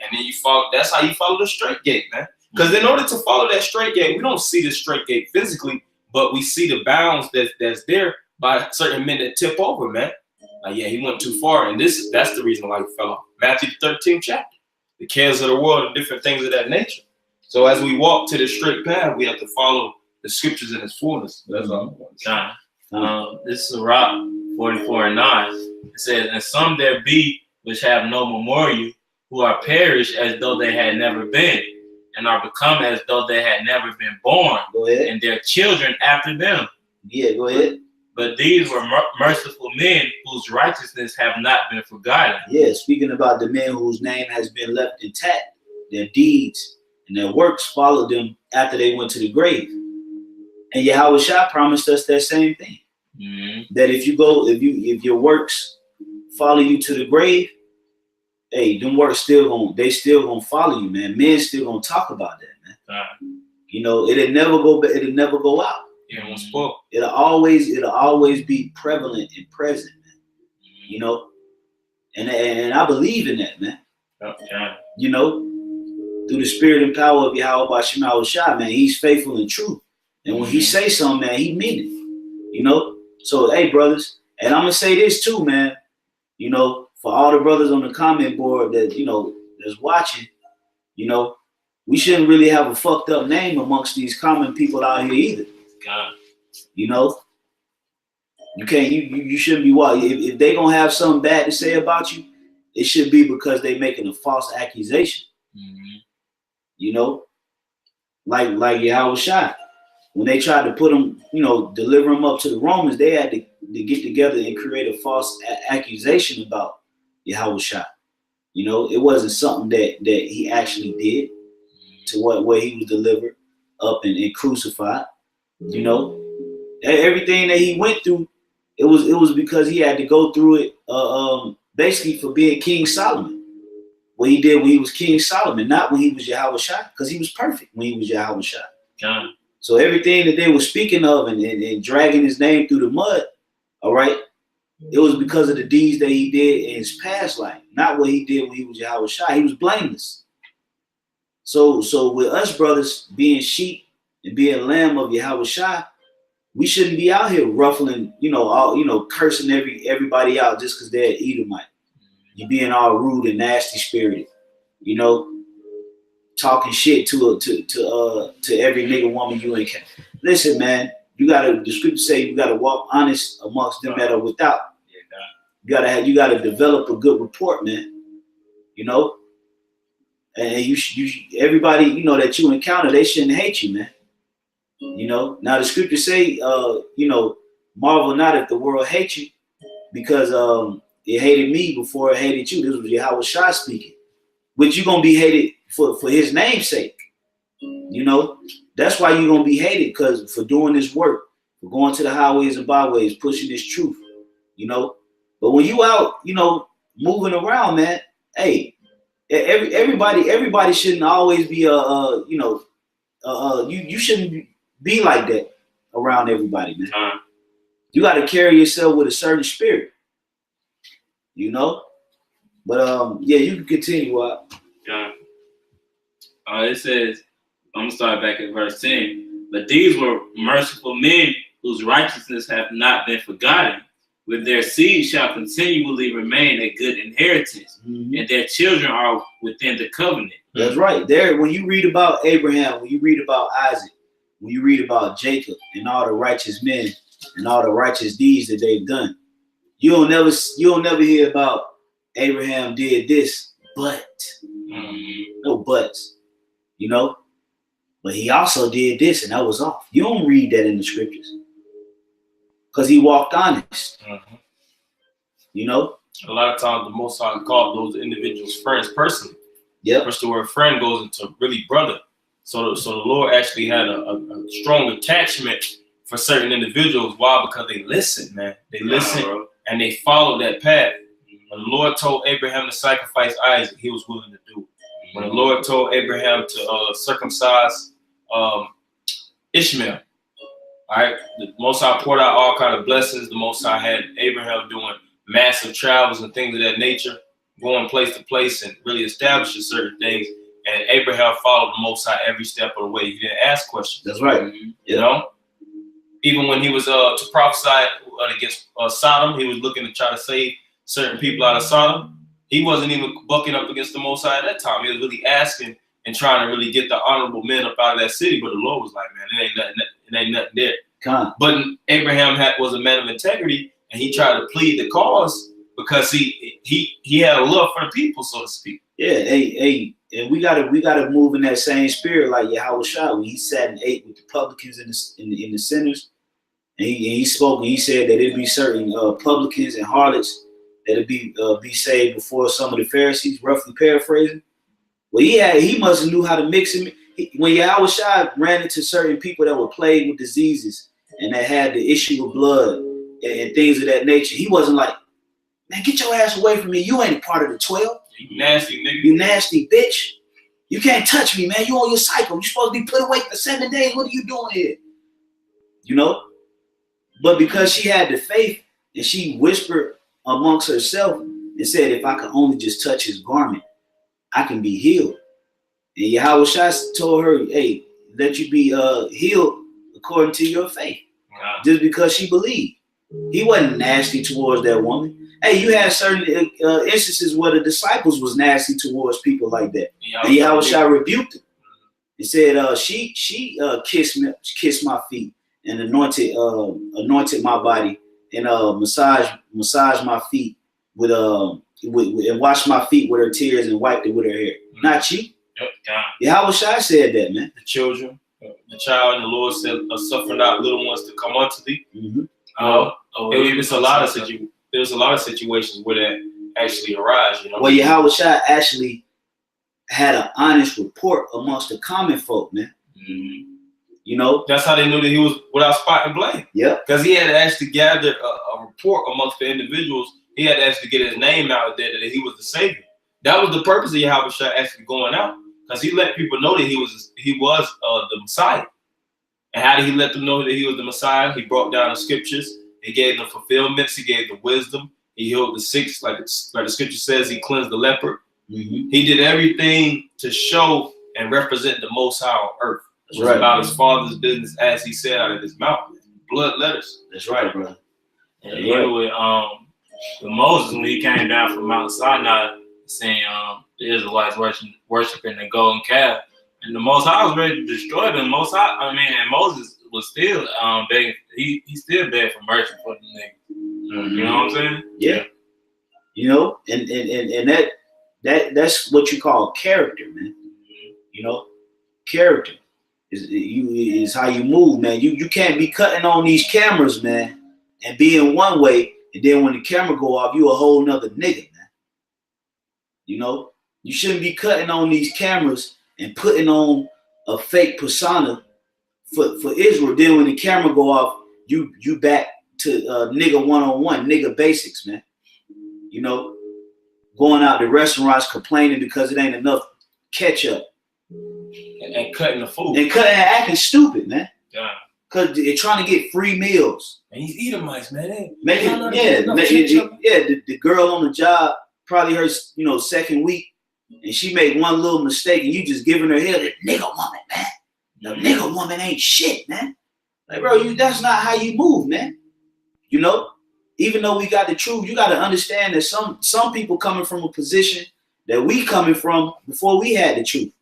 And then you follow. That's how you follow the straight gate, man. Because in order to follow that straight gate, we don't see the straight gate physically, but we see the bounds that's there by certain men that tip over, man. Like, yeah, he went too far, and that's the reason why he fell off. Matthew 13th chapter, the cares of the world and different things of that nature. So as we walk to the straight path, we have to follow the scriptures in its fullness. That's all. This is Rock 44:9. It says, and some there be which have no memorial, who are perished as though they had never been, and are become as though they had never been born, and their children after them. Yeah, go ahead. But these were merciful men whose righteousness have not been forgotten. Yeah, speaking about the men whose name has been left intact, their deeds and their works followed them after they went to the grave. And Yahweh Shah promised us that same thing. Mm-hmm. That if your works follow you to the grave, hey, them works still gonna follow you, man. Men still gonna talk about that, man. You know, it'll never go out. Yeah, spoke. It'll always be prevalent and present, man. You know, and I believe in that, man. You know, through the spirit and power of Yahweh Bashim Shah, man, he's faithful and true. And when he say something, man, he mean it. You know? So hey, brothers, and I'm gonna say this too, man. You know, for all the brothers on the comment board that, you know, that's watching, you know, we shouldn't really have a fucked up name amongst these common people out here either. God. You know, you can't. You shouldn't be what if they gonna have something bad to say about you, it should be because they making a false accusation. Mm-hmm. You know, like Yahweh Shai, when they tried to put him, you know, deliver him up to the Romans, they had to get together and create a false accusation about Yahweh Shai. You know, it wasn't something that he actually did to where he was delivered up and crucified. You know, everything that he went through, it was because he had to go through it basically for being King Solomon. What he did when he was King Solomon, not when he was Yahweh Shai, because he was perfect when he was Yahweh Shai. God. So everything that they were speaking of and dragging his name through the mud, all right, it was because of the deeds that he did in his past life, not what he did when he was Yahweh Shai. He was blameless. So with us brothers being sheep and being lamb of Yahweh Shai, we shouldn't be out here ruffling, you know, all, you know, cursing everybody out just because they're Edomite. You being all rude and nasty spirited, you know, talking shit to every nigga woman you encounter. Listen, man, the scriptures say you gotta walk honest amongst them that are without. You gotta develop a good report, man. You know, and you everybody, you know, that you encounter, they shouldn't hate you, man. You know, now the scriptures say, you know, marvel not if the world hates you, because it hated me before it hated you. This was Yahweh Shai speaking. But you're gonna be hated for his name's sake. You know, that's why you're gonna be hated, because for doing this work, for going to the highways and byways, pushing this truth, you know. But when you out, you know, moving around, man, hey, everybody shouldn't always be you know, you shouldn't be like that around everybody, man. You got to carry yourself with a certain spirit, you know. But yeah, you can continue. It says, I'm gonna start back at verse 10. But these were merciful men whose righteousness have not been forgotten. With their seed shall continually remain a good inheritance, and their children are within the covenant. That's right. There, when you read about Abraham, when you read about Isaac, when you read about Jacob and all the righteous men and all the righteous deeds that they've done, you'll never hear about Abraham did this, but no buts, you know. But he also did this, and that was off. You don't read that in the scriptures, because he walked honest. You know, a lot of times the Most High called those individuals friends personally. Yeah, which the word friend goes into really brother. So the Lord actually had a strong attachment for certain individuals. Why? Because they listened, man. They listened and they followed that path. When the Lord told Abraham to sacrifice Isaac, he was willing to do it. When the Lord told Abraham to circumcise Ishmael, all right, the Most High poured out all kind of blessings. The Most High had Abraham doing massive travels and things of that nature, going place to place and really establishing certain things. And Abraham followed the Most High every step of the way. He didn't ask questions. That's right. You know? Even when he was to prophesy against Sodom, he was looking to try to save certain people out of Sodom. He wasn't even bucking up against the Most High at that time. He was really asking and trying to really get the honorable men up out of that city. But the Lord was like, man, it ain't nothing there. But Abraham was a man of integrity, and he tried to plead the cause because he had a love for the people, so to speak. Yeah, and we gotta move in that same spirit like Yahweh Shai when he sat and ate with the publicans and the sinners, and he spoke and he said that it'd be certain publicans and harlots that'd be saved before some of the Pharisees, roughly paraphrasing. Well, he must have knew how to mix him. When Yahweh Shai ran into certain people that were plagued with diseases and that had the issue of blood and things of that nature, he wasn't like, man, get your ass away from me. You ain't a part of the 12. You nasty nigga. You nasty bitch. You can't touch me, man. You on your cycle. You supposed to be put away for 7 days. What are you doing here? You know? But because she had the faith and she whispered amongst herself and said, if I could only just touch his garment, I can be healed. And Yahweh Shai told her, hey, let you be healed according to your faith. Wow. Just because she believed. He wasn't nasty towards that woman. Hey, you had certain instances where the disciples was nasty towards people like that. And Yahweh Shai rebuked him. He said, she kissed my feet and anointed my body and massaged my feet with and washed my feet with her tears and wiped it with her hair. Mm-hmm. Not you. Yep, God. Yahweh Shai said that, man. The children, the child, and the Lord said, suffer not little ones to come unto thee. Mm-hmm. There's a lot of situations where that actually arise, you know. Well, Yahweh Shai actually had an honest report amongst the common folk, man. Mm-hmm. You know, that's how they knew that he was without spot and blame. Yeah, because he had to actually gather a report amongst the individuals. He had to actually get his name out there that he was the savior. That was the purpose of Yahweh Shai actually going out, because he let people know that he was the Messiah. And how did he let them know that he was the Messiah? He brought down the scriptures. He gave them fulfillments. He gave the wisdom. He healed the sick, like the scripture says. He cleansed the leper. Mm-hmm. He did everything to show and represent the Most High on earth. It was about his Father's business, as he said out of his mouth. Blood letters. That's right, bro. And even with Moses, when he came down from Mount Sinai, saying the Israelites worshiping the golden calf, and the Most High was ready to destroy them. And Moses was still begging. He still begged for mercy for the niggas. Mm-hmm. You know what I'm saying? Yeah. You know, and that's what you call character, man. Mm-hmm. You know, character is how you move, man. You can't be cutting on these cameras, man, and being one way, and then when the camera go off, you a whole nother nigga, man. You know, you shouldn't be cutting on these cameras and putting on a fake persona for Israel. Then when the camera go off, you back to nigga one-on-one, nigga basics, man. You know, going out to restaurants complaining because it ain't enough ketchup. And cutting the food. And acting stupid, man. Yeah. Because they're trying to get free meals. And he's Edomites, man. The girl on the job, probably her, second week, and she made one little mistake, and you just giving her hell. That nigga woman, man. The nigga woman ain't shit, man. Like, bro, that's not how you move, man. You know, even though we got the truth, you got to understand that some people coming from a position that we coming from before we had the truth.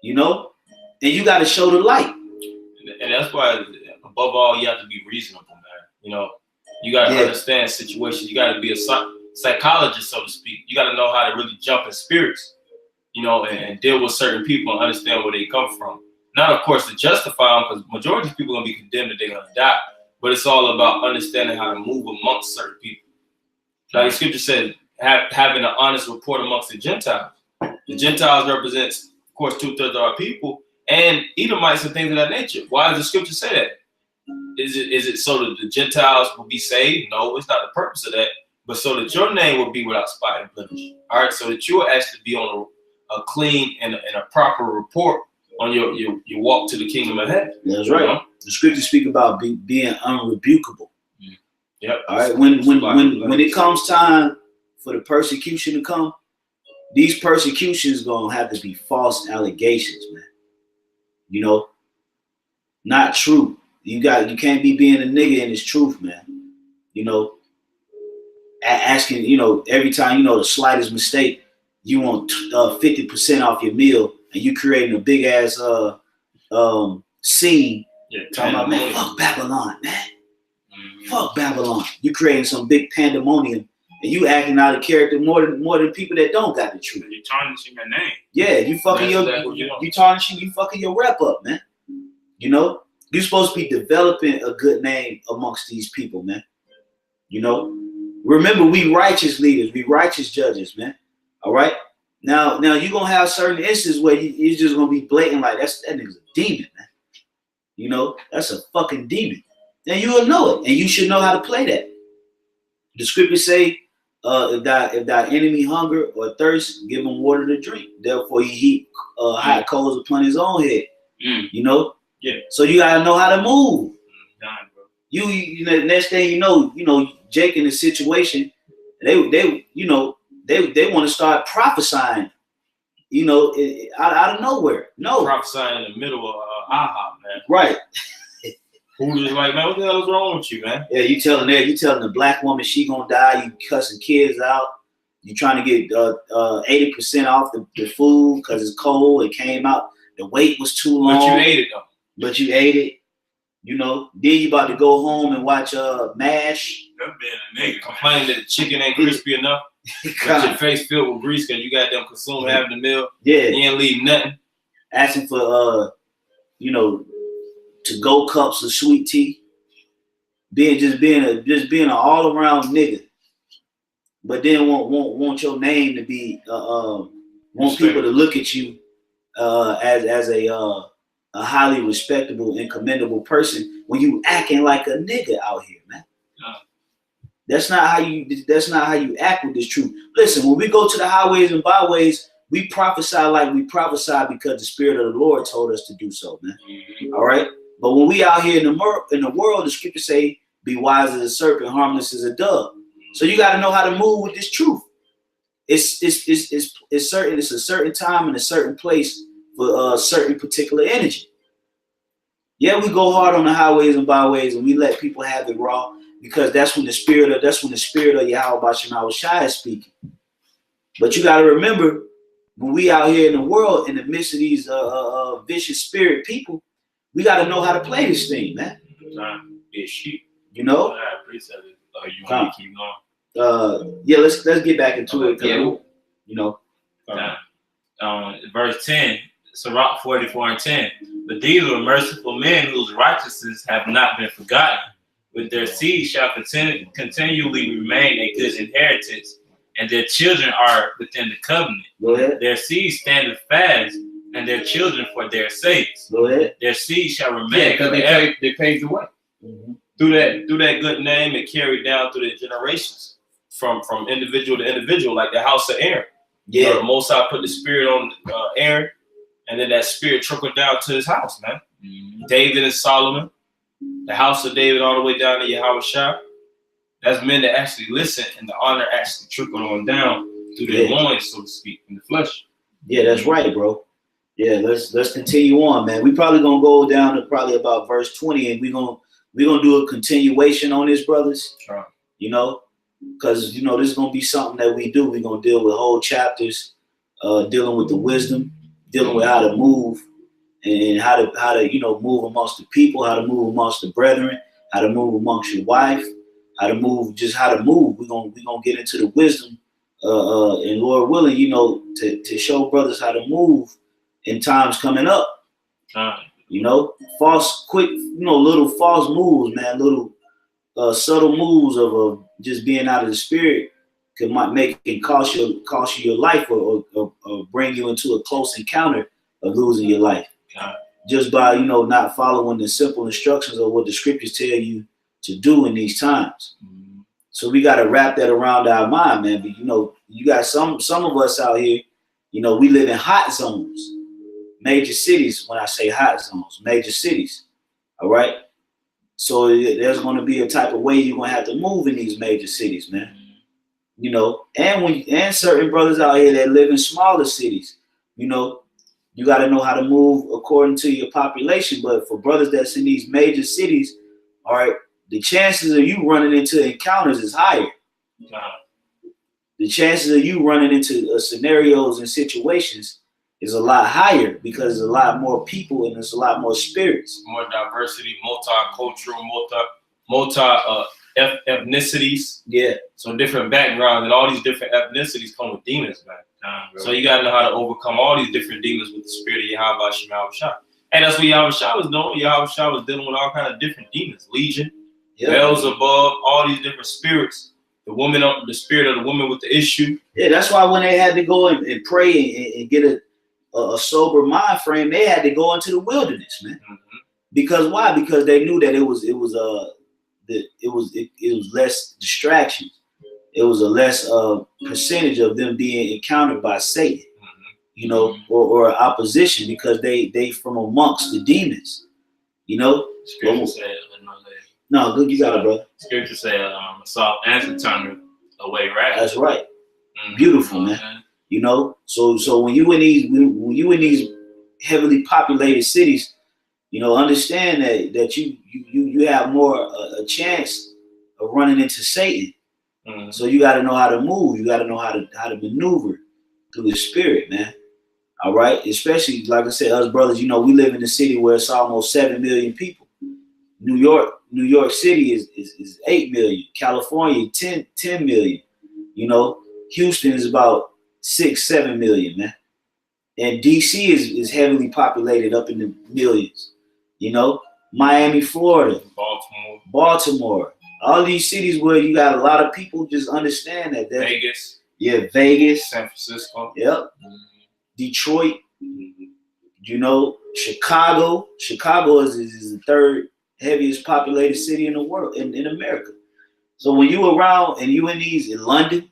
You know, and you got to show the light. And that's why, above all, you have to be reasonable, man. You know, you got to understand situations. You got to be a psychologist, so to speak. You got to know how to really jump in spirits, and deal with certain people and understand where they come from. Not, of course, to justify them, because majority of people are going to be condemned that they're going to die. But it's all about understanding how to move amongst certain people. Like the scripture said, having an honest report amongst the Gentiles. The Gentiles represents, of course, 2/3 of our people, and Edomites and things of that nature. Why does the scripture say that? Is it so that the Gentiles will be saved? No, it's not the purpose of that. But so that your name will be without spot and blemish. All right, so that you will actually be on a clean and a proper report on your walk to the kingdom of heaven. That's right. You know? The scriptures speak about being unrebukable. Yep. All right. When it comes time for the persecution to come, these persecutions gonna have to be false allegations, man. You know, not true. You can't be being a nigga in this truth, man. You know, asking, you know, every time, you know, the slightest mistake, you want 50% off your meal, and you creating a big ass scene. Yeah, talking about, man, fuck Babylon, man. Fuck Babylon. You creating some big pandemonium, and you acting out of character more than people that don't got the truth. You tarnishing your name. Yeah, you fucking you tarnishing, you fucking your rep up, man. You know, you're supposed to be developing a good name amongst these people, man. You know, remember, we righteous leaders, we righteous judges, man. All right. Now you're gonna have certain instances where you're just gonna be blatant, like that nigga's a demon, man. You know, that's a fucking demon. And you will know it, and you should know how to play that. The scriptures say, if thy enemy hunger or thirst, give him water to drink. Therefore, he heap hot coals upon his own head. You know. Yeah. So you gotta know how to move. Bro. You know, next thing you know, Jake in the situation, they want to start prophesying. You know, out of nowhere. No. Prophesying in the middle of IHOP, man. Right. Who was like, man, what the hell is wrong with you, man? Yeah, you telling the black woman she gonna die. You cussing kids out. You trying to get 80% off the food because it's cold. It came out. The wait was too long. But you ate it though. But you ate it. You know. Then you about to go home and watch MASH. You're being a nigga. Complaining that the chicken ain't crispy enough. Got your face filled with grease because you got them consume having the meal. Yeah. You ain't leave nothing. Asking for to-go cups of sweet tea. Being an all around nigga. But then want your name to be want people to look at you as a highly respectable and commendable person when you acting like a nigga out here, man. That's not how you act with this truth. Listen, when we go to the highways and byways, we prophesy like we prophesy because the Spirit of the Lord told us to do so, man. All right. But when we out here in the world, the scriptures say, "Be wise as a serpent, harmless as a dove." So you got to know how to move with this truth. It's certain. It's a certain time and a certain place for a certain particular energy. Yeah, we go hard on the highways and byways, and we let people have it raw because that's when the spirit of Yahweh Basham Shai is speaking. But you got to remember, when we out here in the world, in the midst of these vicious spirit people, we got to know how to play this thing, man. You know. I appreciate it. You want to keep going? Yeah, let's get back into it. Yeah. You know. Verse 10, Sirach 44:10. But these were merciful men whose righteousnesses have not been forgotten. With their seed shall continually remain a good inheritance, and their children are within the covenant. Go ahead. Their seed standeth fast, and their children for their sakes. Go ahead. Their seed shall remain. Because they paved the way. Mm-hmm. Through that good name, it carried down through the generations, from individual to individual, like the house of Aaron. Yeah. The Most High put the spirit on Aaron, and then that spirit trickled down to his house, man. Mm-hmm. David and Solomon, the house of David, all the way down to Yahweh Shai. That's men that actually listen, and the honor actually trickled on down through their loins, so to speak, in the flesh. Yeah, that's right, bro. Yeah, let's continue on, man. We probably gonna go down to probably about verse 20, and we're gonna do a continuation on this, brothers. Sure. You know, because this is gonna be something that we do. We're gonna deal with whole chapters, dealing with the wisdom, dealing with how to move, and how to move amongst the people, how to move amongst the brethren, how to move amongst your wife, how to move. We're gonna get into the wisdom, and Lord willing, to show brothers how to move in times coming up. Little false moves, man, little subtle moves of just being out of the spirit can cost you your life or bring you into a close encounter of losing your life. Just by not following the simple instructions of what the scriptures tell you to do in these times. Mm-hmm. So we got to wrap that around our mind, man. But you got some of us out here, we live in hot zones. Major cities, when I say hot zones, major cities, all right? So there's going to be a type of way you're going to have to move in these major cities, man. And certain brothers out here that live in smaller cities, You got to know how to move according to your population. But for brothers that's in these major cities, all right, the chances of you running into encounters is higher. The chances of you running into scenarios and situations is a lot higher because there's a lot more people and there's a lot more spirits. More diversity, multicultural, ethnicities. Yeah. So different backgrounds and all these different ethnicities come with demons, man. So you got to know how to overcome all these different demons with the spirit of Yahweh Shema Shah. And that's what Yahweh Shah was doing. Yahweh Shah was dealing with all kinds of different demons. Legion, Beelzebub, all these different spirits. The spirit of the woman with the issue. Yeah, that's why when they had to go and pray and get a sober mind frame, they had to go into the wilderness, man. Mm-hmm. Because why? Because they knew that it was less distractions. It was a less percentage of them being encountered by Satan, you know, or opposition, because they from amongst the demons, you know. Scripture said, no, good, you got it, brother. Scripture said, a soft answer turned away wrath. That's right. Beautiful, man. You know, so when you in these heavily populated cities, you know, understand that you have more a chance of running into Satan. So you got to know how to move. You got to know how to maneuver through the spirit, man. All right, especially like I said, us brothers. You know, we live in a city where it's almost 7 million people. New York City is 8 million. California 10 million. You know, Houston is about 6-7 million, man. And DC is heavily populated up in the millions. You know, Miami, Florida, Baltimore. All these cities where you got a lot of people, just understand that. Vegas. Yeah, Vegas. San Francisco. Yep. Detroit. You know, Chicago. Chicago is the third heaviest populated city in the world, in America. So when you around and you in London,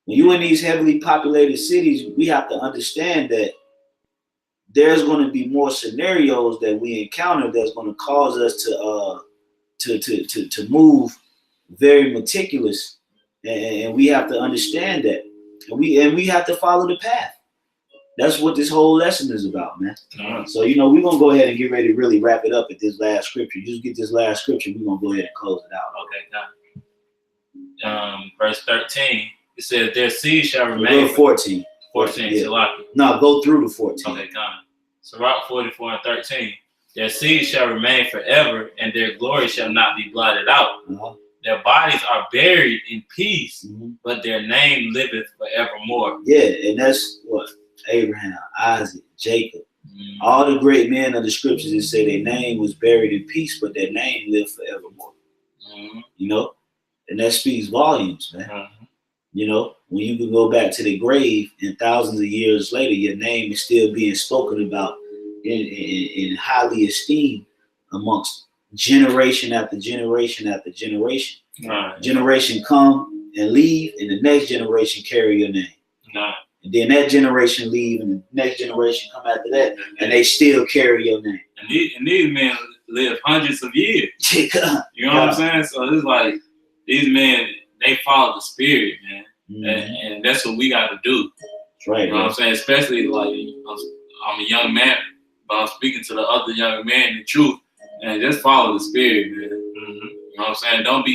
when you in these heavily populated cities, we have to understand that there's going to be more scenarios that we encounter that's going to cause us to move very meticulous, and we have to understand that, and we have to follow the path. That's what this whole lesson is about, man. So you know, we're gonna go ahead and get ready to really wrap it up at this last scripture. Just get this last scripture, we're gonna go ahead and close it out. Okay, verse 13. It says, "Their seed shall remain." 14. 14. Yeah. No, go through the 14. Okay, come. So Rock 44 and 13. Their seed shall remain forever, and their glory shall not be blotted out. Their bodies are buried in peace, but their name liveth forevermore. Yeah, and that's what Abraham, Isaac, Jacob, all the great men of the scriptures that say their name was buried in peace, but their name lived forevermore. You know, and that speaks volumes, man. You know, when you can go back to the grave and thousands of years later, your name is still being spoken about in highly esteemed amongst generation after generation after generation. Generation come and leave, and the next generation carry your name. And then that generation leave, and the next generation come after that, and they still carry your name. And these men live hundreds of years. You know what I'm saying? So it's like these men, they follow the spirit, man. And that's what we got to do. That's right. You know what I'm saying? Especially like I'm a young man, but I'm speaking to the other young man the truth, and just follow the spirit, man. You know what I'm saying? Don't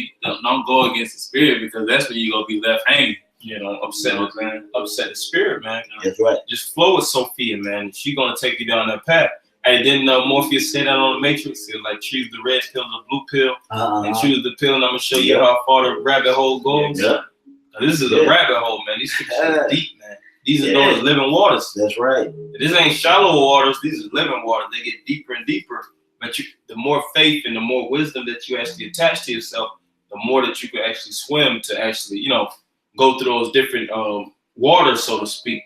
go against the spirit, because that's when you're gonna be left hanging. You know, upset the spirit, man. That's right. Just flow with Sophia, man. She's gonna take you down that path. And didn't Morpheus say that on the Matrix? He was like, choose the red pill or the blue pill, and choose the pill, and I'm gonna show you how far the rabbit hole goes. Now, this is a rabbit hole, man. These scriptures are deep, man. These are those living waters. That's right. This ain't shallow waters. These are living waters. They get deeper and deeper. But the more faith and the more wisdom that you actually attach to yourself, the more that you can actually swim to actually, you know, go through those different waters, so to speak.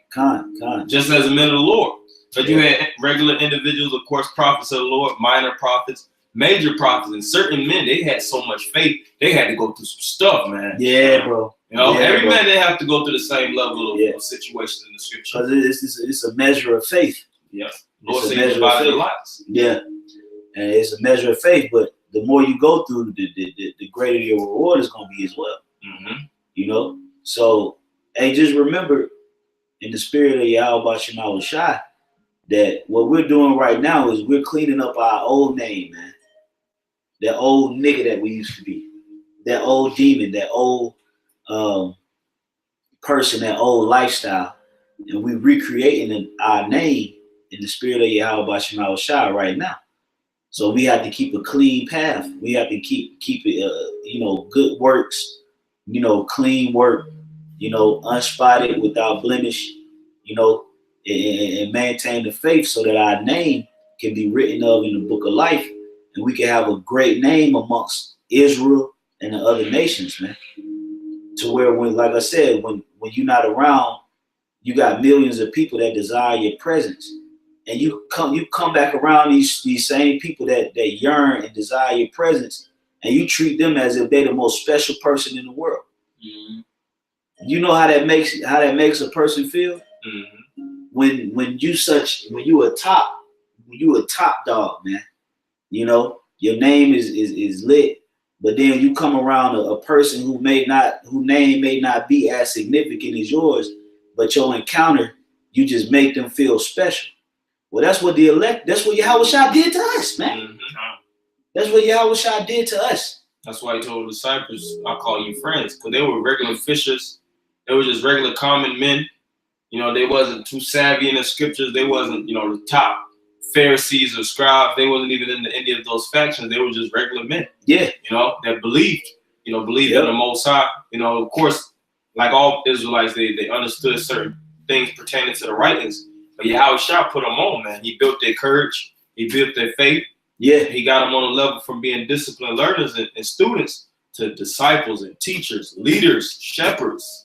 Just as a man of the Lord. But you had regular individuals, of course, prophets of the Lord, minor prophets, major prophets, and certain men, they had so much faith, they had to go through some stuff, man. Yeah, bro. You know, every man, they have to go through the same level of situations in the scripture. Because it's a measure of faith. Yeah. Lord says about it a lot. Yeah. And it's a measure of faith, but the more you go through, the greater your reward is going to be as well. You know? So, hey, just remember, in the spirit of Yahweh Shema Shai, that what we're doing right now is we're cleaning up our old name, man. That old nigga that we used to be, that old demon, that old person, that old lifestyle, and we recreating our name in the spirit of Yahweh Shema Shai right now. So we have to keep a clean path. We have to keep it, good works, clean work, unspotted, without blemish, and maintain the faith so that our name can be written of in the book of life, and we can have a great name amongst Israel and the other nations, man. To where when, like I said, when you're not around, you got millions of people that desire your presence. And you come back around these same people that yearn and desire your presence, and you treat them as if they're the most special person in the world. Mm-hmm. You know how that makes a person feel? Mm-hmm. When you a top dog, man. Your name is lit, but then you come around a person whose name may not be as significant as yours, but your encounter, you just make them feel special. Well, that's what Yahweh Shai did to us, man. Mm-hmm. That's what Yahweh Shai did to us. That's why he told the disciples, "I'll call you friends," because they were regular fishers. They were just regular common men. They wasn't too savvy in the scriptures. They wasn't, the top Pharisees or scribes. They wasn't even in any of those factions. They were just regular men. Yeah. That believed in the Most High. Of course, like all Israelites, they understood certain things pertaining to the writings. But Yahweh Shai put them on, man. He built their courage. He built their faith. Yeah. He got them on a level from being disciplined learners and students to disciples and teachers, leaders, shepherds.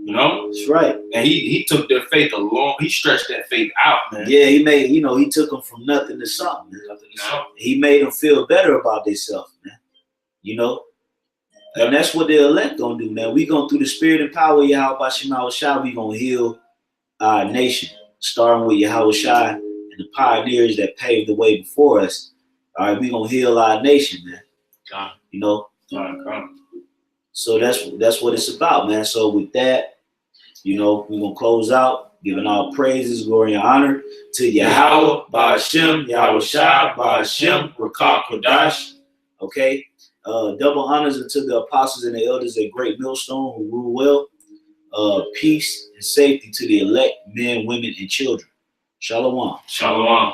That's right. And he took their faith he stretched that faith out, man. Yeah, he took them from nothing to something, man. He made them feel better about themselves, man. And that's what the elect gonna do, man. We gonna, through the spirit and power of Yahweh Shema Shai, we gonna heal our nation, starting with Yahweh Shai and the pioneers that paved the way before us. All right, we gonna heal our nation, man. God. So that's what it's about, man. So with that, we're gonna close out, giving all praises, glory, and honor to Yahweh, Ba'ashem, Yahweh Shai, Ba'ashem, Rakah Kodash. Okay. Double honors unto the apostles and the elders at Great Millstone who rule well. Peace and safety to the elect, men, women, and children. Shalom. Shalom.